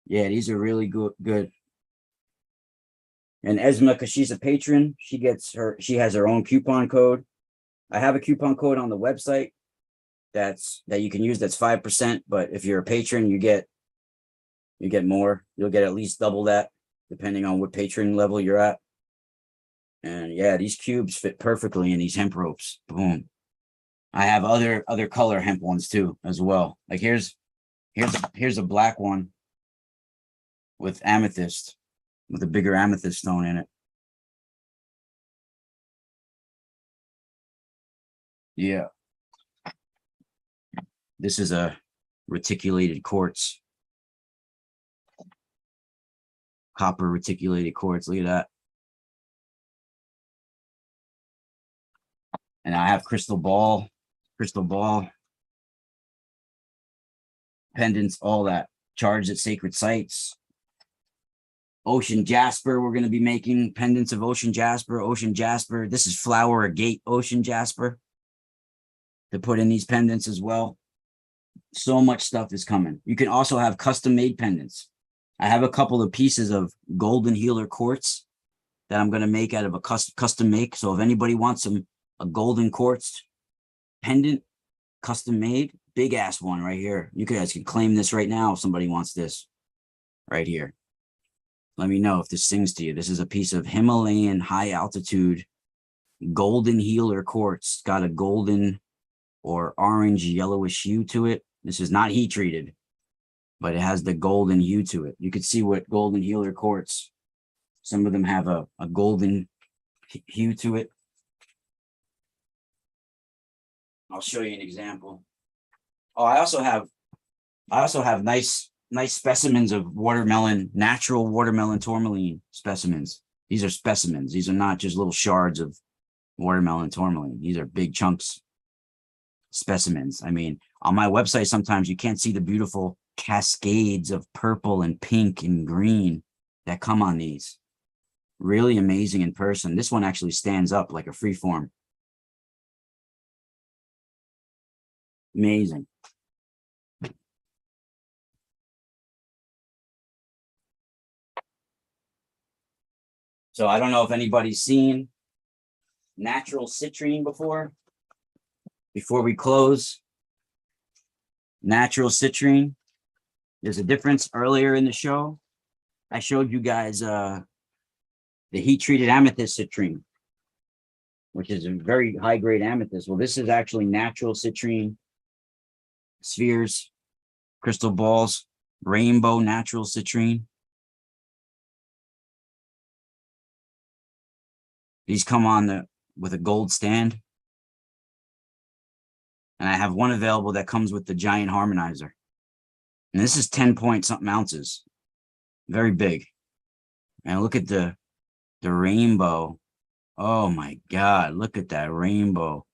Yeah, these are really good. And Esma, because she's a patron, she has her own coupon code. I have a coupon code on the website that you can use. That's 5%. But if you're a patron, you get more. You'll get at least double that, depending on what patron level you're at. And yeah, these cubes fit perfectly in these hemp ropes. Boom. I have other color hemp ones too, as well. Like here's a black one with amethyst, with a bigger amethyst stone in it. Yeah. This is a reticulated quartz. Copper reticulated quartz. Look at that. And I have crystal ball pendants, all that. Charged at sacred sites. Ocean Jasper, we're going to be making pendants of Ocean Jasper. This is flower agate Ocean Jasper to put in these pendants as well. So much stuff is coming. You can also have custom made pendants. I have a couple of pieces of golden healer quartz that I'm going to make out of a custom make. So if anybody wants a golden quartz pendant, custom made, big ass one right here. You guys can claim this right now if somebody wants this right here. Let me know if this sings to you. This is a piece of Himalayan high altitude golden healer quartz. Got a golden or orange yellowish hue to it. This is not heat treated, but it has the golden hue to it. You can see what golden healer quartz. Some of them have a golden hue to it. I'll show you an example. Oh, I also have nice specimens of watermelon, natural watermelon tourmaline specimens. These are specimens. These are not just little shards of watermelon tourmaline. These are big chunks specimens. I mean, on my website, sometimes you can't see the beautiful cascades of purple and pink and green that come on these. Really amazing in person. This one actually stands up like a freeform. Amazing. So I don't know if anybody's seen natural citrine before. Before we close, natural citrine. There's a difference. Earlier in the show, I showed you guys the heat-treated amethyst citrine, which is a very high-grade amethyst. Well, this is actually natural citrine spheres. crystal balls, rainbow natural citrine. These come on with a gold stand. And I have one available that comes with the giant harmonizer. And this is 10 point something ounces. Very big. And look at the rainbow. Oh my God, look at that rainbow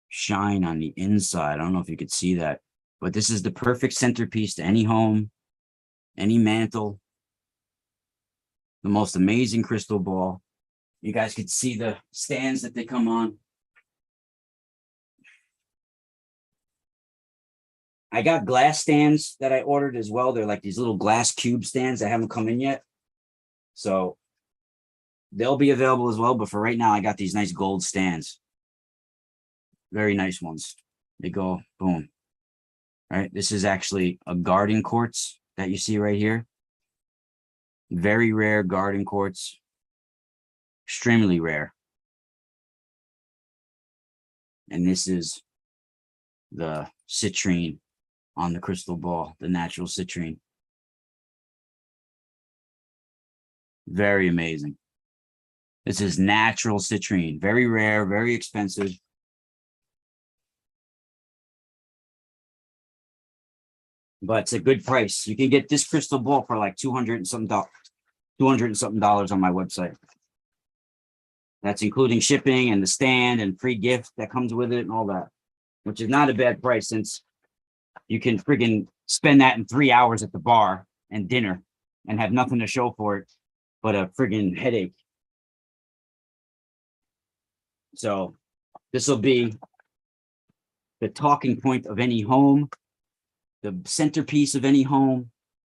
shine on the inside. I don't know if you could see that, but this is the perfect centerpiece to any home, any mantle. The most amazing crystal ball. You guys could see the stands that they come on. I got glass stands that I ordered as well. They're like these little glass cube stands that haven't come in yet. So they'll be available as well. But for right now, I got these nice gold stands. Very nice ones. They go boom. Right. This is actually a garden quartz that you see right here. Very rare garden quartz. Extremely rare. And this is the citrine on the crystal ball, the natural citrine. Very amazing. This is natural citrine. Very rare, very expensive. But it's a good price. You can get this crystal ball for like $200 and something on my website. That's including shipping and the stand and free gift that comes with it and all that, which is not a bad price since you can friggin' spend that in 3 hours at the bar and dinner and have nothing to show for it but a friggin' headache. So this will be the talking point of any home, the centerpiece of any home.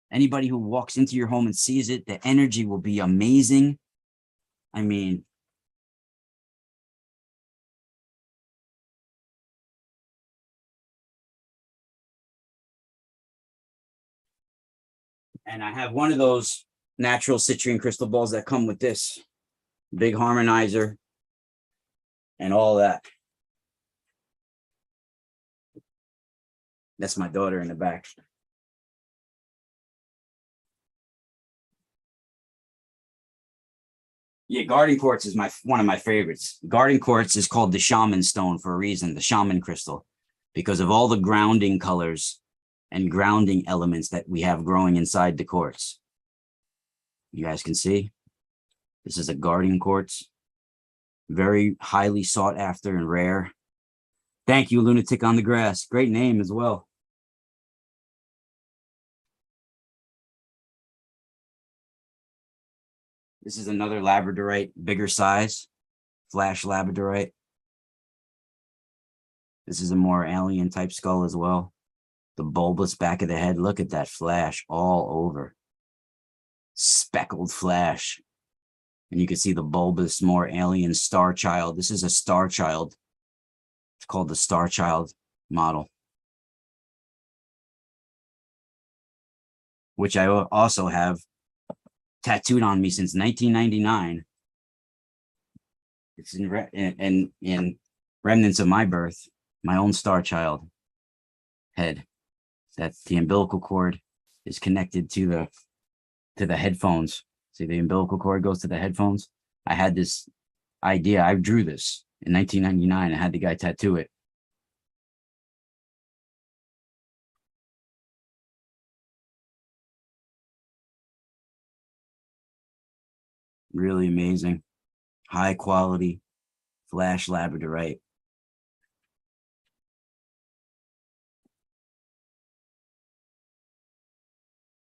Anybody who walks into your home and sees it, the energy will be amazing. I mean, and I have one of those natural citrine crystal balls that come with this big harmonizer and all that. That's my daughter in the back. Yeah, garden quartz is one of my favorites. Garden quartz is called the shaman stone for a reason, the shaman crystal, because of all the grounding colors and grounding elements that we have growing inside the quartz. You guys can see, this is a garden quartz, very highly sought after and rare. Thank you, Lunatic on the Grass. Great name as well. This is another Labradorite, bigger size, flash Labradorite. This is a more alien type skull as well. The bulbous back of the head. Look at that flash all over. Speckled flash. And you can see the bulbous, more alien star child. This is a star child. It's called the star child model, which I also have tattooed on me since 1999. It's in remnants of my birth, my own star child head. That the umbilical cord is connected to the headphones. See, the umbilical cord goes to the headphones. I had this idea. I drew this in 1999. I had the guy tattoo it. Really amazing. High quality flash Labradorite.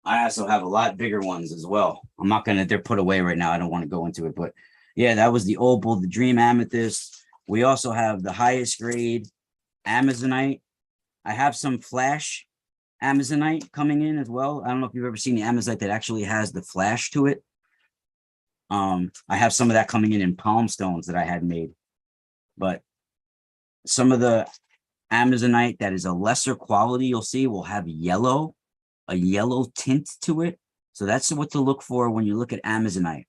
I also have a lot bigger ones as well. I'm not gonna, they're put away right now. I don't want to go into it, but yeah, that was the opal, the dream amethyst. We also have the highest grade Amazonite. I have some flash Amazonite coming in as well. I don't know if you've ever seen the Amazonite that actually has the flash to it. I have some of that coming in palm stones that I had made, but some of the Amazonite that is a lesser quality, you'll see, will have a yellow tint to it. So that's what to look for when you look at Amazonite.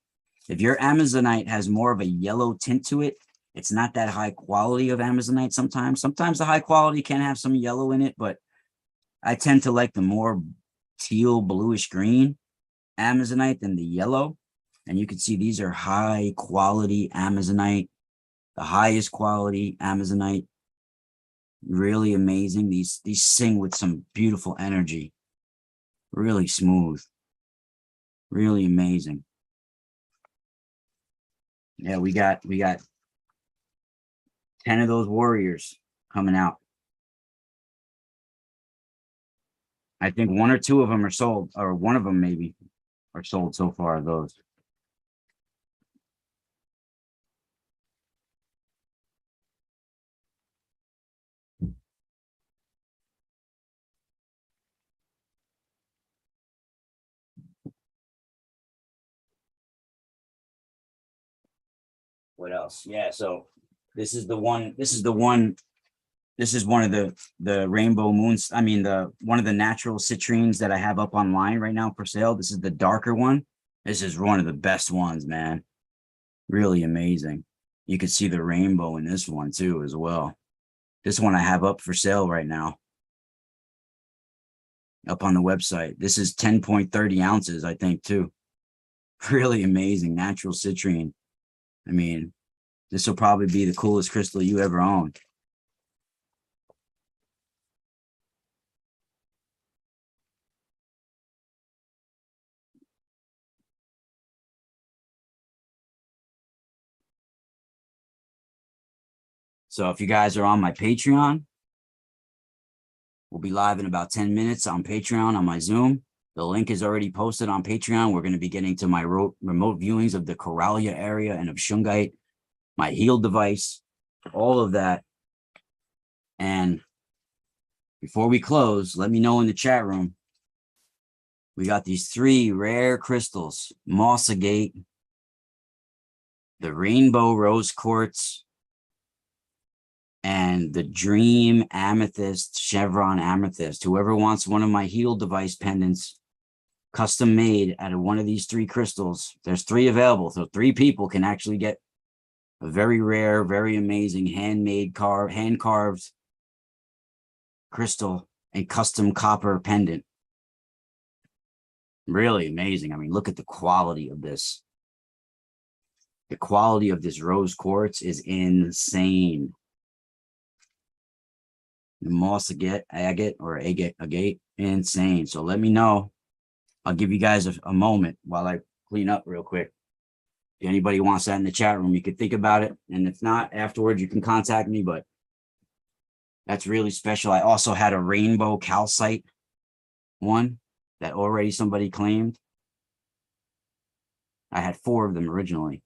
If your Amazonite has more of a yellow tint to it, it's not that high quality of Amazonite sometimes. Sometimes the high quality can have some yellow in it, but I tend to like the more teal bluish green Amazonite than the yellow. And you can see these are high quality Amazonite, the highest quality Amazonite. Really amazing. These sing with some beautiful energy. Really smooth. Really amazing. Yeah, we got 10 of those warriors coming out. I think 1 or 2 of them are sold, or one of them maybe are sold so far, those. What else? Yeah, so this is one of the rainbow moons. I mean, one of the natural citrines that I have up online right now for sale. This is the darker one. This is one of the best ones, man. Really amazing. You can see the rainbow in this one too as well. This one I have up for sale right now, up on the website. This is 10.30 ounces, I think, too. Really amazing natural citrine. I mean, this will probably be the coolest crystal you ever own. So if you guys are on my Patreon, we'll be live in about 10 minutes on Patreon on my Zoom. The link is already posted on Patreon. We're going to be getting to my remote viewings of the Coralia area and of Shungite, my heal device, all of that. And before we close, let me know in the chat room. We got these 3 rare crystals: Moss Agate, the Rainbow Rose Quartz, and the Dream Amethyst, Chevron Amethyst. Whoever wants one of my heal device pendants, custom made out of one of these 3 crystals, there's 3 available. So 3 people can actually get a very rare, very amazing hand carved crystal and custom copper pendant. Really amazing. I mean, look at the quality of this. The quality of this rose quartz is insane. The moss agate, insane. So let me know. I'll give you guys a moment while I clean up real quick. If anybody wants that in the chat room, you could think about it. And if not, afterwards, you can contact me. But that's really special. I also had a rainbow calcite one that already somebody claimed. I had 4 of them originally.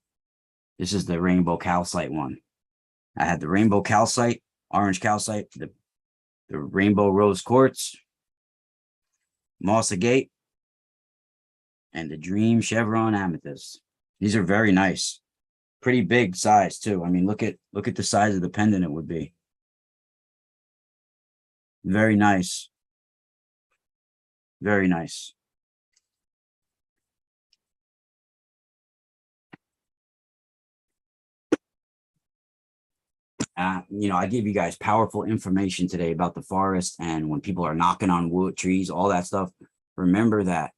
This is the rainbow calcite one. I had the rainbow calcite, orange calcite, the rainbow rose quartz, moss agate, and the Dream Chevron Amethyst. These are very nice. Pretty big size too. I mean, look at the size of the pendant it would be. Very nice. Very nice. I give you guys powerful information today about the forest, and when people are knocking on wood, trees, all that stuff, remember that,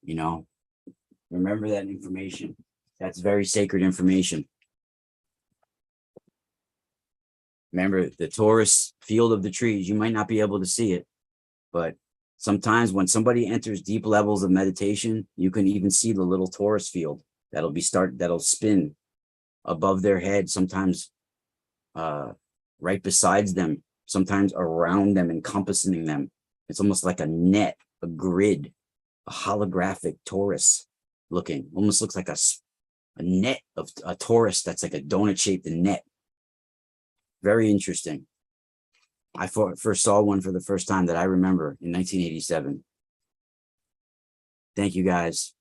remember that information. That's very sacred information. Remember the torus field of the trees. You might not be able to see it, but sometimes when somebody enters deep levels of meditation, you can even see the little torus field that'll spin above their head, sometimes right besides them, sometimes around them, encompassing them. It's almost like a net, a grid, a holographic torus looking. Almost looks like a net of a torus that's like a donut-shaped net. Very interesting. I first saw one for the first time that I remember in 1987. Thank you guys,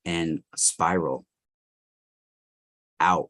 and Spiral out.